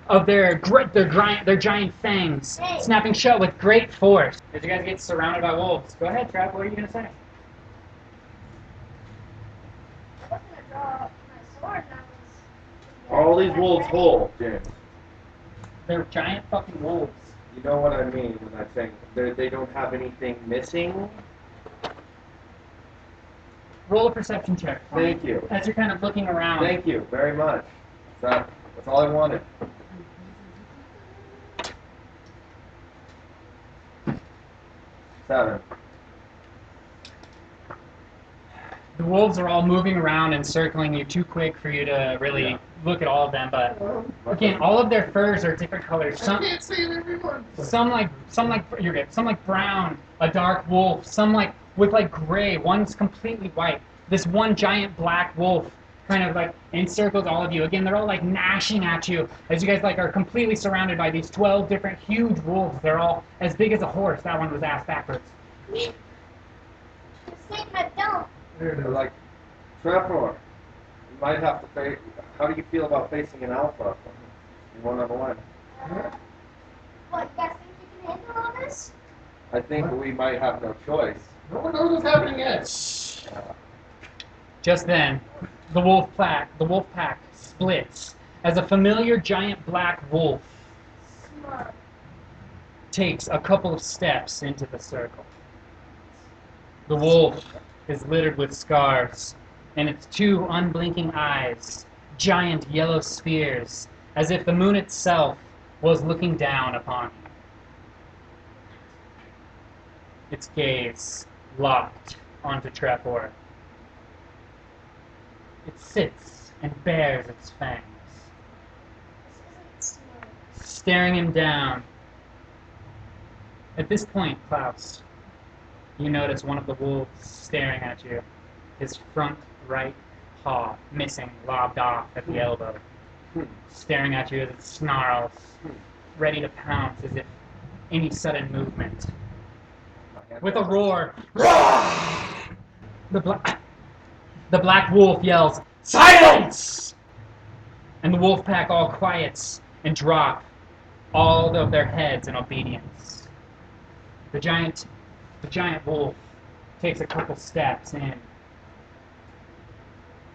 of their giant fangs, snapping shut with great force. As you guys get surrounded by wolves, go ahead, Trav. What are you gonna say? I was gonna draw my sword and I was. All these wolves whole, James. They're giant fucking wolves. You know what I mean when I say they don't have anything missing? Roll a perception check. Thank you. As you're kind of looking around. Thank you very much. That's all I wanted. 7. The wolves are all moving around and circling you too quick for you to really Yeah. look at all of them. But again, all of their furs are different colors. I can't see everyone. Some like you're good. Some like brown, a dark wolf. Some like with like gray. One's completely white. This one giant black wolf kind of like encircles all of you. Again, they're all like gnashing at you as you guys like are completely surrounded by these 12 different huge wolves. They're all as big as a horse. That one was ass backwards. Just take my dome. There it They're is. like, Trevor, you might have to face. How do you feel about facing an alpha in one-on-one? What, you guys think you can handle all this? I think we might have no choice. No one knows what's happening yet. Just then, the wolf pack splits as a familiar giant black wolf Smart. takes a couple of steps into the circle. The wolf is littered with scars, and its two unblinking eyes, giant yellow spheres, as if the moon itself was looking down upon you. Its gaze locked onto Trevor. It sits and bares its fangs, This isn't smart. staring him down. At this point, Klaus, You notice one of the wolves staring at you. His front right paw missing, lobbed off at the elbow. Staring at you as it snarls, ready to pounce as if any sudden movement. With a roar, the black wolf yells, "Silence!" And the wolf pack all quiets and drop all of their heads in obedience. The giant wolf takes a couple steps in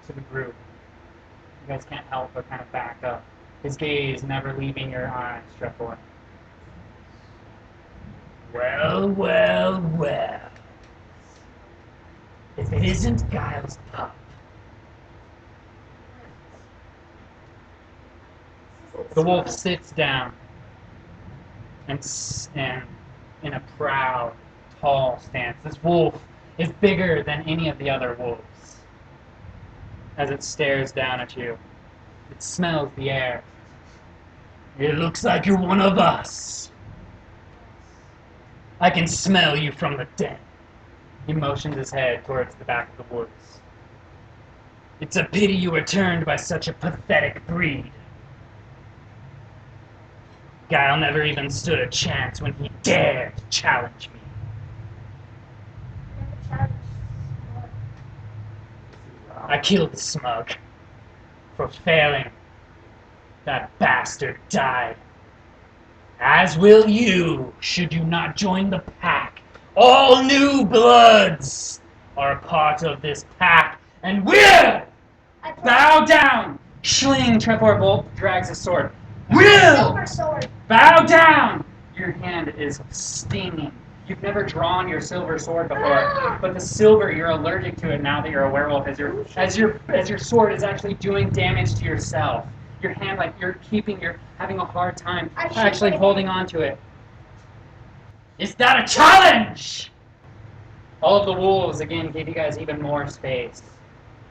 to the group. You guys can't help but kind of back up. His gaze never leaving your eyes, Strahd. Well, well, well. If it isn't Giles' pup. The wolf sits down and in a proud, tall stance. This wolf is bigger than any of the other wolves. As it stares down at you, it smells the air. It looks like you're one of us. I can smell you from the den. He motions his head towards the back of the woods. It's a pity you were turned by such a pathetic breed. Guile never even stood a chance when he dared to challenge me. I killed the smug for failing. That bastard died. As will you, should you not join the pack. All new bloods are a part of this pack, and will bow down. Schling, Trevor Bolt drags his sword. Will Silver sword. bow down. Your hand is stinging. You've never drawn your silver sword before, but the silver, you're allergic to it now that you're a werewolf. As your sword is actually doing damage to yourself. Your hand, like you're having a hard time actually holding on to it. Is that a challenge? All of the wolves again give you guys even more space.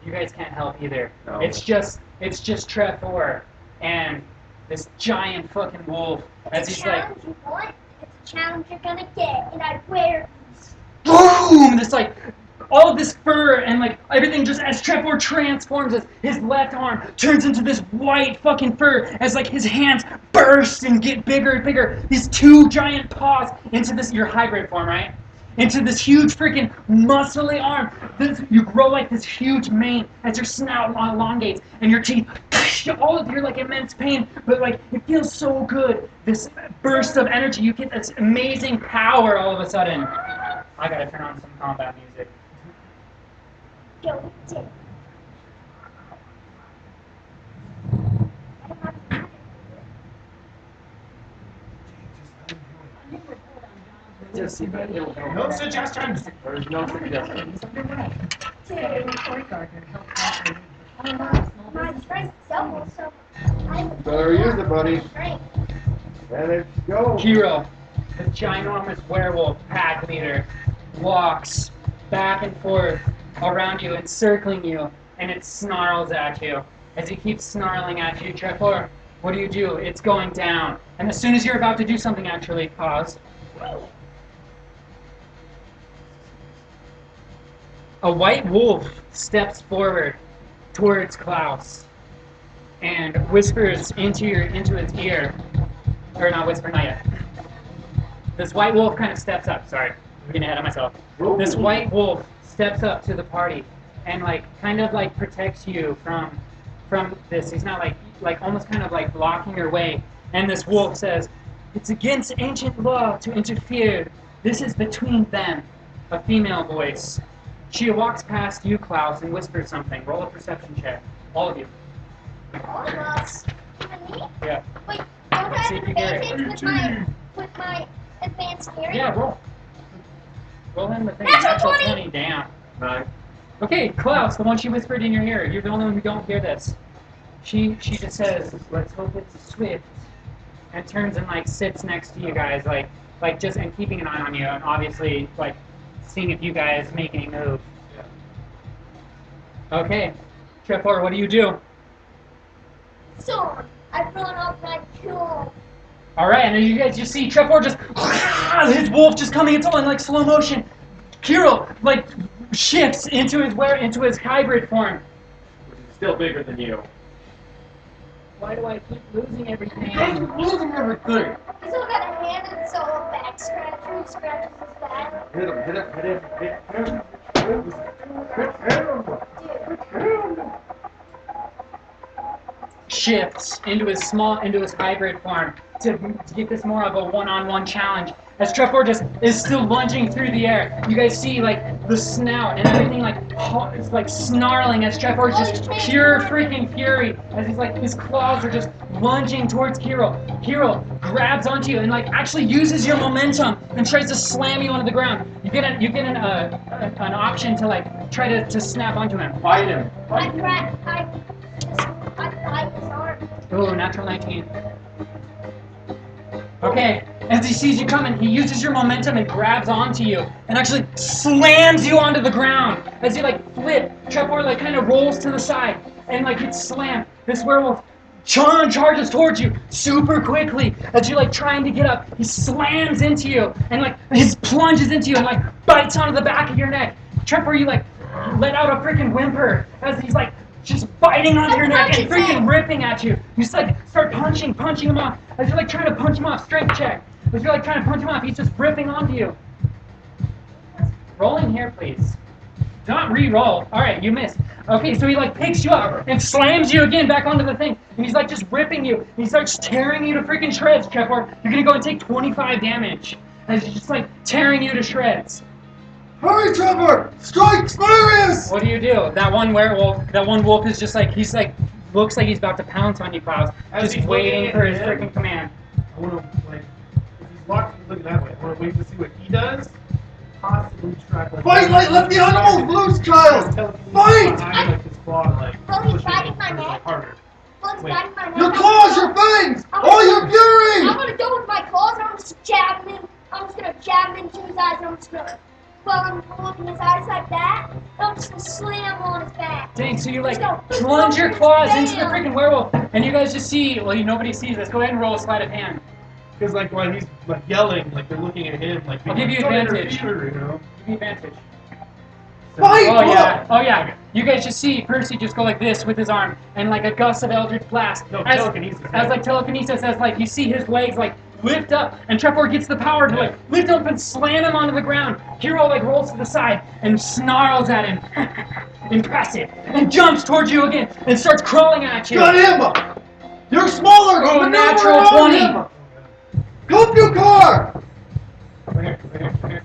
You guys can't help either. No. It's just Trevor and this giant fucking wolf as It's a he's like, challenge you want. It's a challenge you're gonna get, and I wear these. boom! This like all of this fur and like everything just as Trevor transforms, as his left arm turns into this white fucking fur, as like his hands burst and get bigger and bigger. These two giant paws into this your hybrid form, right? Into this huge freaking muscly arm. You grow like this huge mane as your snout elongates and your teeth. All of your like immense pain, but like it feels so good. This burst of energy, you get this amazing power all of a sudden. I gotta turn on some combat music. Go dip. Just No suggestions. There's no suggestion. My strength doubles, so I'm Better use it, buddy. strength. Let's go. Hero, the ginormous werewolf pack leader, walks back and forth around you, encircling you, and it snarls at you. As he keeps snarling at you, Trevor, what do? It's going down. And as soon as you're about to do something, actually, pause. A white wolf steps forward towards Klaus and whispers into his ear, or not whisper, not yet. This white wolf kind of steps up. Sorry, I'm getting ahead of myself. This white wolf steps up to the party and kind of protects you from this. He's not like almost kind of like blocking your way. And this wolf says, "It's against ancient law to interfere. This is between them." A female voice. She walks past you, Klaus, and whispers something. Roll a perception check. All of you. All of us. Even me? Yeah. Wait, don't I See have if you get it. advantage with my advanced hearing? Yeah, roll. Roll in the thing. Natural 20. 20. Damn. Nice. Okay, Klaus, the one she whispered in your ear. You're the only one who don't hear this. She just says, "Let's hope it's swift," and turns and sits next to you guys, like just and keeping an eye on you, and obviously seeing if you guys make any moves. Okay, Trevor, what do you do? So, I run off my cool. All right, and then you guys just see Trevor just his wolf just coming into slow motion, Kirill like shifts into his hybrid form. Which is still bigger than you. Why do I keep losing everything? I'm losing everything. He's still got a hand and so a back scratcher. He scratches his back. Hit him, hit him, hit him, hit him. Shifts into his hybrid form to get this more of a one-on-one challenge. As Trevor just is still lunging through the air, you guys see like the snout and everything it's like snarling as Trevor is just pure freaking fury as he's like his claws are just lunging towards Kirill. Kirill grabs onto you and like actually uses your momentum and tries to slam you onto the ground. You get an option to like try to snap onto him. Fight him. I bite his arm. Ooh, natural 19. Okay, as he sees you coming, he uses your momentum and grabs onto you and actually slams you onto the ground. As you like flip, Trevor like kind of rolls to the side and like it's slammed. This werewolf charges towards you super quickly. As you're like trying to get up, he slams into you and like his plunges into you and like bites onto the back of your neck. Trevor, you like let out a freaking whimper as he's like just biting onto your neck and freaking ripping at you. You just like start punching him off. As you're like trying to punch him off, strength check. As you're like trying to punch him off, he's just ripping onto you. Rolling here, please. Do not re-roll. Alright, you missed. Okay, so he like picks you up and slams you again back onto the thing. And he's like just ripping you. And he starts tearing you to freaking shreds, Trevor. You're gonna go and take 25 damage. As he's just like tearing you to shreds. Hurry, Trevor! Strike furious! What do? That one wolf is just like, he's like, looks like he's about to pounce on you, Klaus. As Just he's waiting looking for at his him, freaking command. I want to, like, if he's walking, looking that way, I want to wait to see what he does. Possibly track like. Fight like let the animals loose, child! Fight! Behind, like, his claw, like, Well, he's pushing biting him my neck. harder. Well, it's Wait. biting my neck. Your claws, your fangs! All your I'm fury! gonna go with my claws and I'm just jabbing him. I'm just gonna jab him into his eyes and I'm just gonna, while I'm looking his eyes like that, I'm just gonna slam on his back. Dang, so you like Just go, plunge your claws into the bam. freaking werewolf, and you guys just see, well, nobody sees this. Go ahead and roll a sleight of hand. Because, like, while he's, like, yelling, like, they're looking at him, like, I'll give you "Don't advantage." interfere," you know? Give me advantage. Fight! Oh yeah. You guys just see Percy just go like this with his arm, and like a gust of eldritch blast. No, as telekinesis, as like you see his legs like lift up, and Trevor gets the power to like lift up and slam him onto the ground. Hero like rolls to the side and snarls at him, impressive, and jumps towards you again and starts crawling at you. Got him! You're smaller! Oh, maneuver natural around 20. him. Help your car! Right here.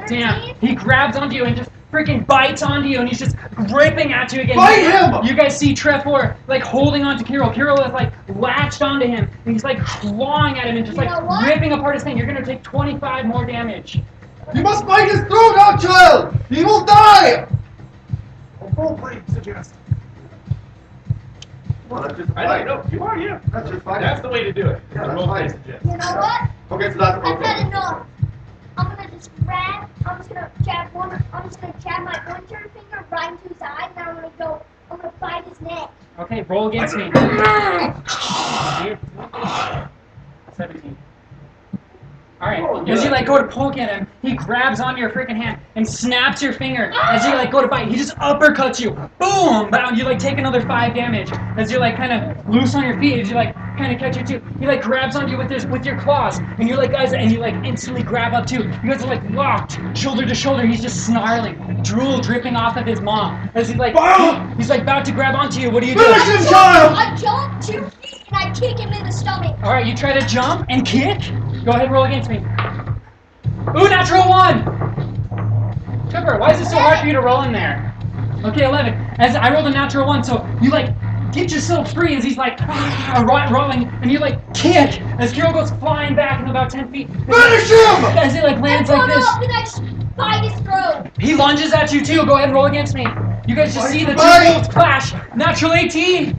Damn, he grabs onto you and just freaking bites onto you, and he's just gripping at you again. Fight him! You guys see Trevor like holding onto Kirill. Kirill is like latched onto him, and he's like clawing at him and just like ripping apart his thing. You're gonna take 25 more damage. You must bite his throat out, child! He will die! Roleplay suggest. Well, that's just a I fight. know, you are, yeah. That's just fight. That's the way to do it. Yeah, that's Roleplay fine. suggest. You know what? Okay, so that's I've had okay. enough. I'm gonna just grab. I'm just gonna jab my pointer finger right into his eye, and I'm gonna bite his neck. Okay, roll against me. 17. Alright, as you like go to poke at him, he grabs on your freaking hand and snaps your finger. As you like go to bite, he just uppercuts you. Boom! Bow, you like take another 5 damage. As you're like kind of loose on your feet, as you like kind of catch it too. He like grabs on you with your claws, and you're like guys, and you like instantly grab up too. You guys are like locked, shoulder to shoulder. He's just snarling, drool dripping off of his maw. As he's like he's like about to grab onto you. What do you do? Finish him, child! I jump 2 feet and I kick him in the stomach. Alright, you try to jump and kick. Go ahead and roll against me. Ooh, natural 1! Trevor, why is it so hard for you to roll in there? Okay, 11. As I rolled a natural 1, so you like get yourself free as he's like rolling, and you like kick as Kirill goes flying back in about 10 feet. Finish him! As he like lands I like run this. up and I just bite his throat. He lunges at you too. Go ahead and roll against me. You guys just see the two Bye. wolves clash. Natural 18.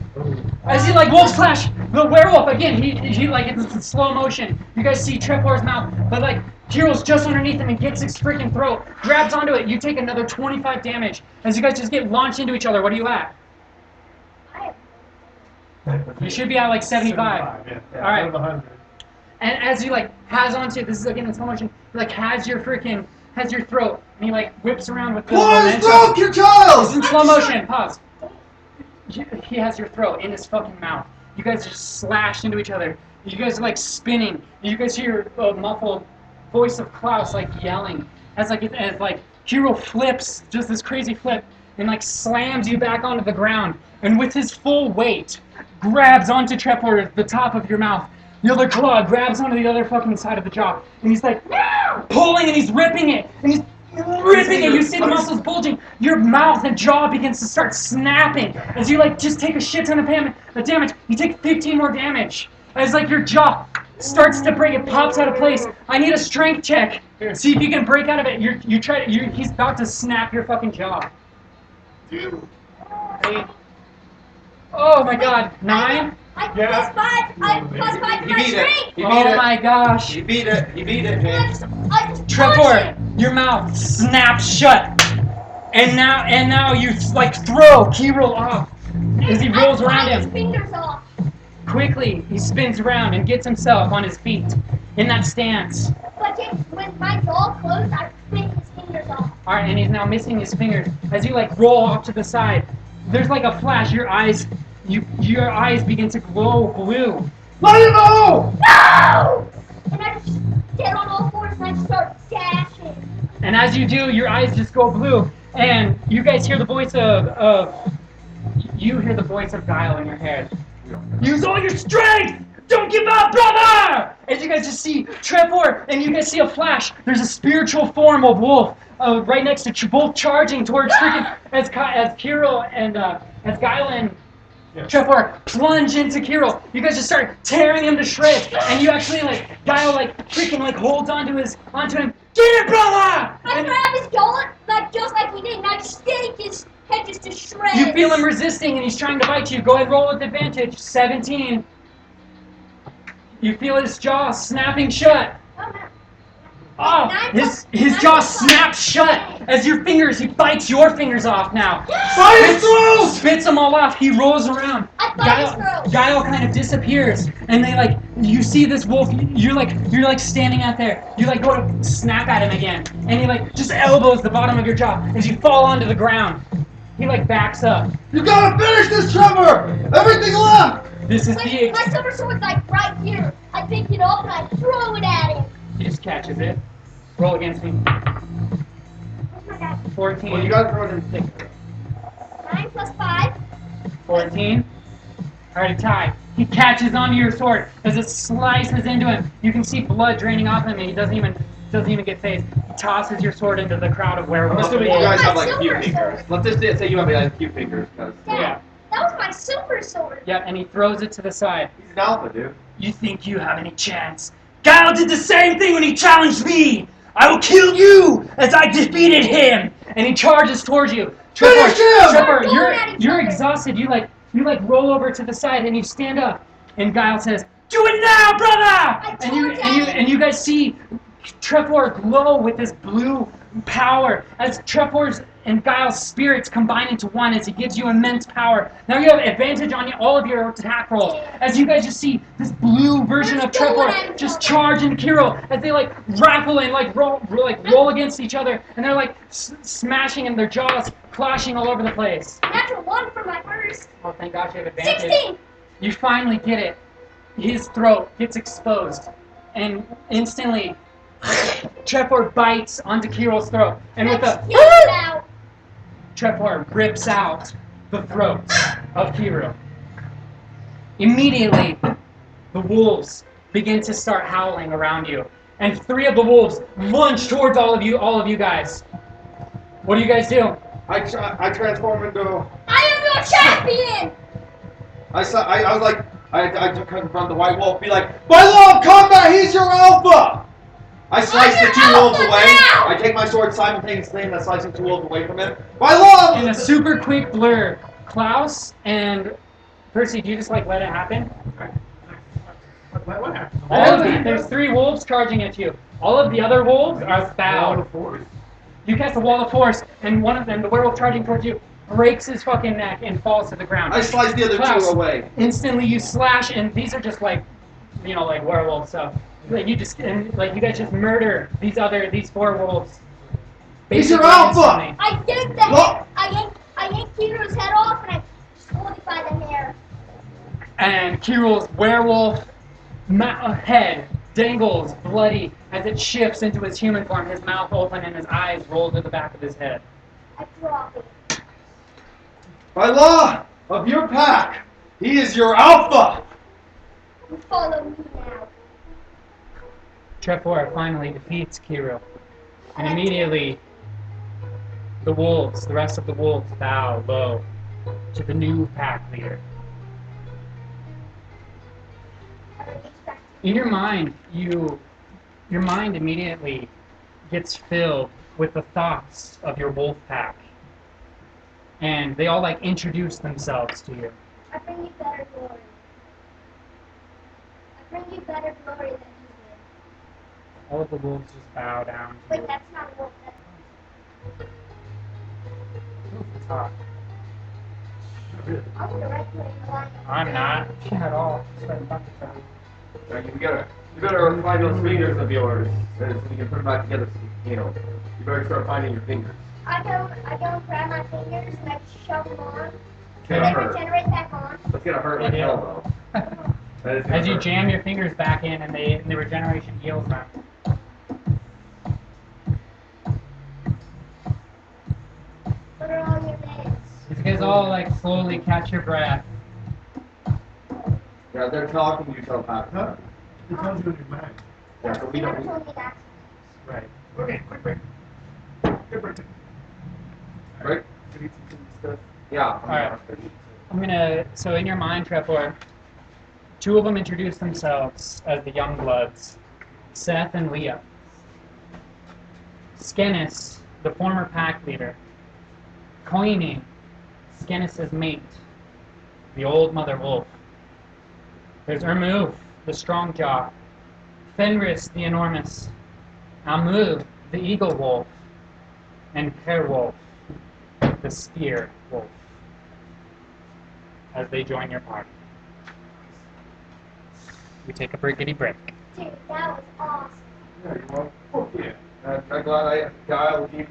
As he like wolves clash, the werewolf again. He like it's in slow motion. You guys see Trevor's mouth, but like Kirill's just underneath him and gets his freaking throat. Grabs onto it. You take another 25 damage as you guys just get launched into each other. What are you at? You should be at like 75. Yeah. All right. Out of 100. And as he like has onto this is again in slow motion, he like has your throat, and he like whips around with the Please momentum. stroke your child! It's in slow motion. Pause. He has your throat in his fucking mouth. You guys are slashed into each other. You guys are like spinning. You guys hear a muffled voice of Klaus like yelling as Hero flips, just this crazy flip, and like slams you back onto the ground. And with his full weight, grabs onto Trevor, the top of your mouth. The other claw grabs onto the other fucking side of the jaw, and he's like pulling and he's ripping it, and he's ripping it. You see the muscles bulging. Your mouth and jaw begins to start snapping as you like just take a shit ton of damage. You take 15 more damage as like your jaw starts to break. It pops out of place. I need a strength check. See if you can break out of it. He's about to snap your fucking jaw. Dude. Oh my god, 9. I Yeah. +5. He beat it. He beat Oh it. my gosh. He beat it. He beat it, James. I just Trevor, punched him. your mouth snaps shut, and now you like throw Kirill off as he rolls around I cut his him. fingers off. Quickly, he spins around and gets himself on his feet in that stance. But James, with my jaw closed, I spit his fingers off. All right, and he's now missing his fingers as you like roll off to the side. There's like a flash. Your eyes begin to glow blue. Let him go! No! And I just get on all fours and I start dashing. And as you do, your eyes just go blue, and you guys hear the voice you hear the voice of Guile in your head. Use all your strength! Don't give up, brother! As you guys just see Trevor, and you guys see a flash. There's a spiritual form of Wolf right next to you, both charging towards freaking as Kirill and as Guile and Trevor plunge into Kirill. You guys just start tearing him to shreds, and you actually like Guile like freaking like holds onto him. Get it, brother! I grab his jaw like just like he did, and I stake his head just to shreds. You feel him resisting, and he's trying to bite you. Go ahead, roll with advantage. 17. You feel his jaw snapping shut. Oh, his jaw snaps shut as he bites your fingers off now. Spits them all off. He rolls around. I bite his throat. Guile kind of disappears, and you see this wolf. You're like standing out there. You like go to snap at him again, and he like just elbows the bottom of your jaw as you fall onto the ground. He like backs up. You gotta finish this, Trevor! Everything left! This is My silver sword's like right here. I pick it up and I throw it at him. He just catches it. Roll against me. Where's my dad? 14. Well, you gotta throw it in thick. 9 + 5. 14. Alright, tie. He catches onto your sword as it slices into him. You can see blood draining off him, and he doesn't even get phased. He tosses your sword into the crowd of I'm werewolves. assuming you guys have like a few Silver fingers. sword. Let's just say you have like a few fingers, because Yeah. That was my silver sword. Yep, and he throws it to the side. he's an alpha, dude. You think you have any chance? Guile did the same thing when he challenged me! I will kill you as I defeated him! And he charges towards you. Finish him! Trevor, We're going at each you're other. exhausted. You roll over to the side and you stand up. And Guile says, "Do it now, brother!" And you guys see Trevor glow with this blue power as Trevor's and Guile's spirits combine into one as he gives you immense power. Now you have advantage on all of your attack rolls as you guys just see this blue version of Trevor just charge into Kirill as they like grapple and like roll against each other, and they're like smashing and their jaws clashing all over the place. Natural 1 for my first. Oh, thank gosh you have advantage. 16. You finally get it. His throat gets exposed, and instantly Trevor bites onto Kirill's throat, and with a Now. Trevor rips out the throat of Kirill. Immediately, the wolves begin to start howling around you, and 3 of the wolves lunge towards all of you guys. What do you guys do? I transform into. I am your champion. I was like, I confront the white wolf, be like, by law of combat, he's your alpha! I slice the 2 wolves away. now! I take my sword simultaneously and I slice the 2 wolves away from him. By law of... In a super quick blur, Klaus and Percy, do you just like let it happen? What happened? There's 3 wolves charging at you. All of the other wolves are bowed. You cast a wall of force, and one of them, the werewolf charging towards you, breaks his fucking neck and falls to the ground. I slice the other Klaus, 2 away. Instantly you slash, and these are just like, like werewolf stuff. like you guys just murder these four wolves. He's your Basically alpha! instantly. I yanked the head. I yanked Kiro's head off and I just hold it by the hair. And Kirill's werewolf head dangles bloody as it shifts into his human form, his mouth open and his eyes roll to the back of his head. I drop it. By law of your pack, he is your alpha! You follow me now. Trefor finally defeats Kirill. And immediately, the rest of the wolves bow low to the new pack leader. In your mind, your mind immediately gets filled with the thoughts of your wolf pack. And they all introduce themselves to you. I bring you better glory. I bring you better glory than you did. All of the wolves just bow down to Wait, you. that's not a wolf. It's hot. I'm directly in line. I'm not at all. You better find those fingers of yours so you can put them back together. You better start finding your fingers. I go grab my fingers and I shove them on. It's And gonna then I hurt. generate back on. It's gonna hurt like hell though. That is gonna As you hurt. jam your fingers back in and the regeneration heals them. What are all your names? You guys all slowly catch your breath. Yeah, they're talking to you telepathically. Huh? It tells you in your mind. Yeah, so we You never don't. told me that. Right. Okay, quick break. Quick break. Right? Should we eat some stuff? Yeah. Alright. So in your mind, Trevor, two of them introduce themselves as the Youngbloods, Seth and Leah. Skenis, the former pack leader. Koini, Skenis' mate, the old mother wolf. There's Ermu, the strong jaw. Fenris, the enormous. Amu, the eagle wolf. And Kerwolf, the spear wolf. As they join your party. We take a brickety break. Dude, that was awesome. Yeah, you want? Oh, yeah. I'm glad I dialed you.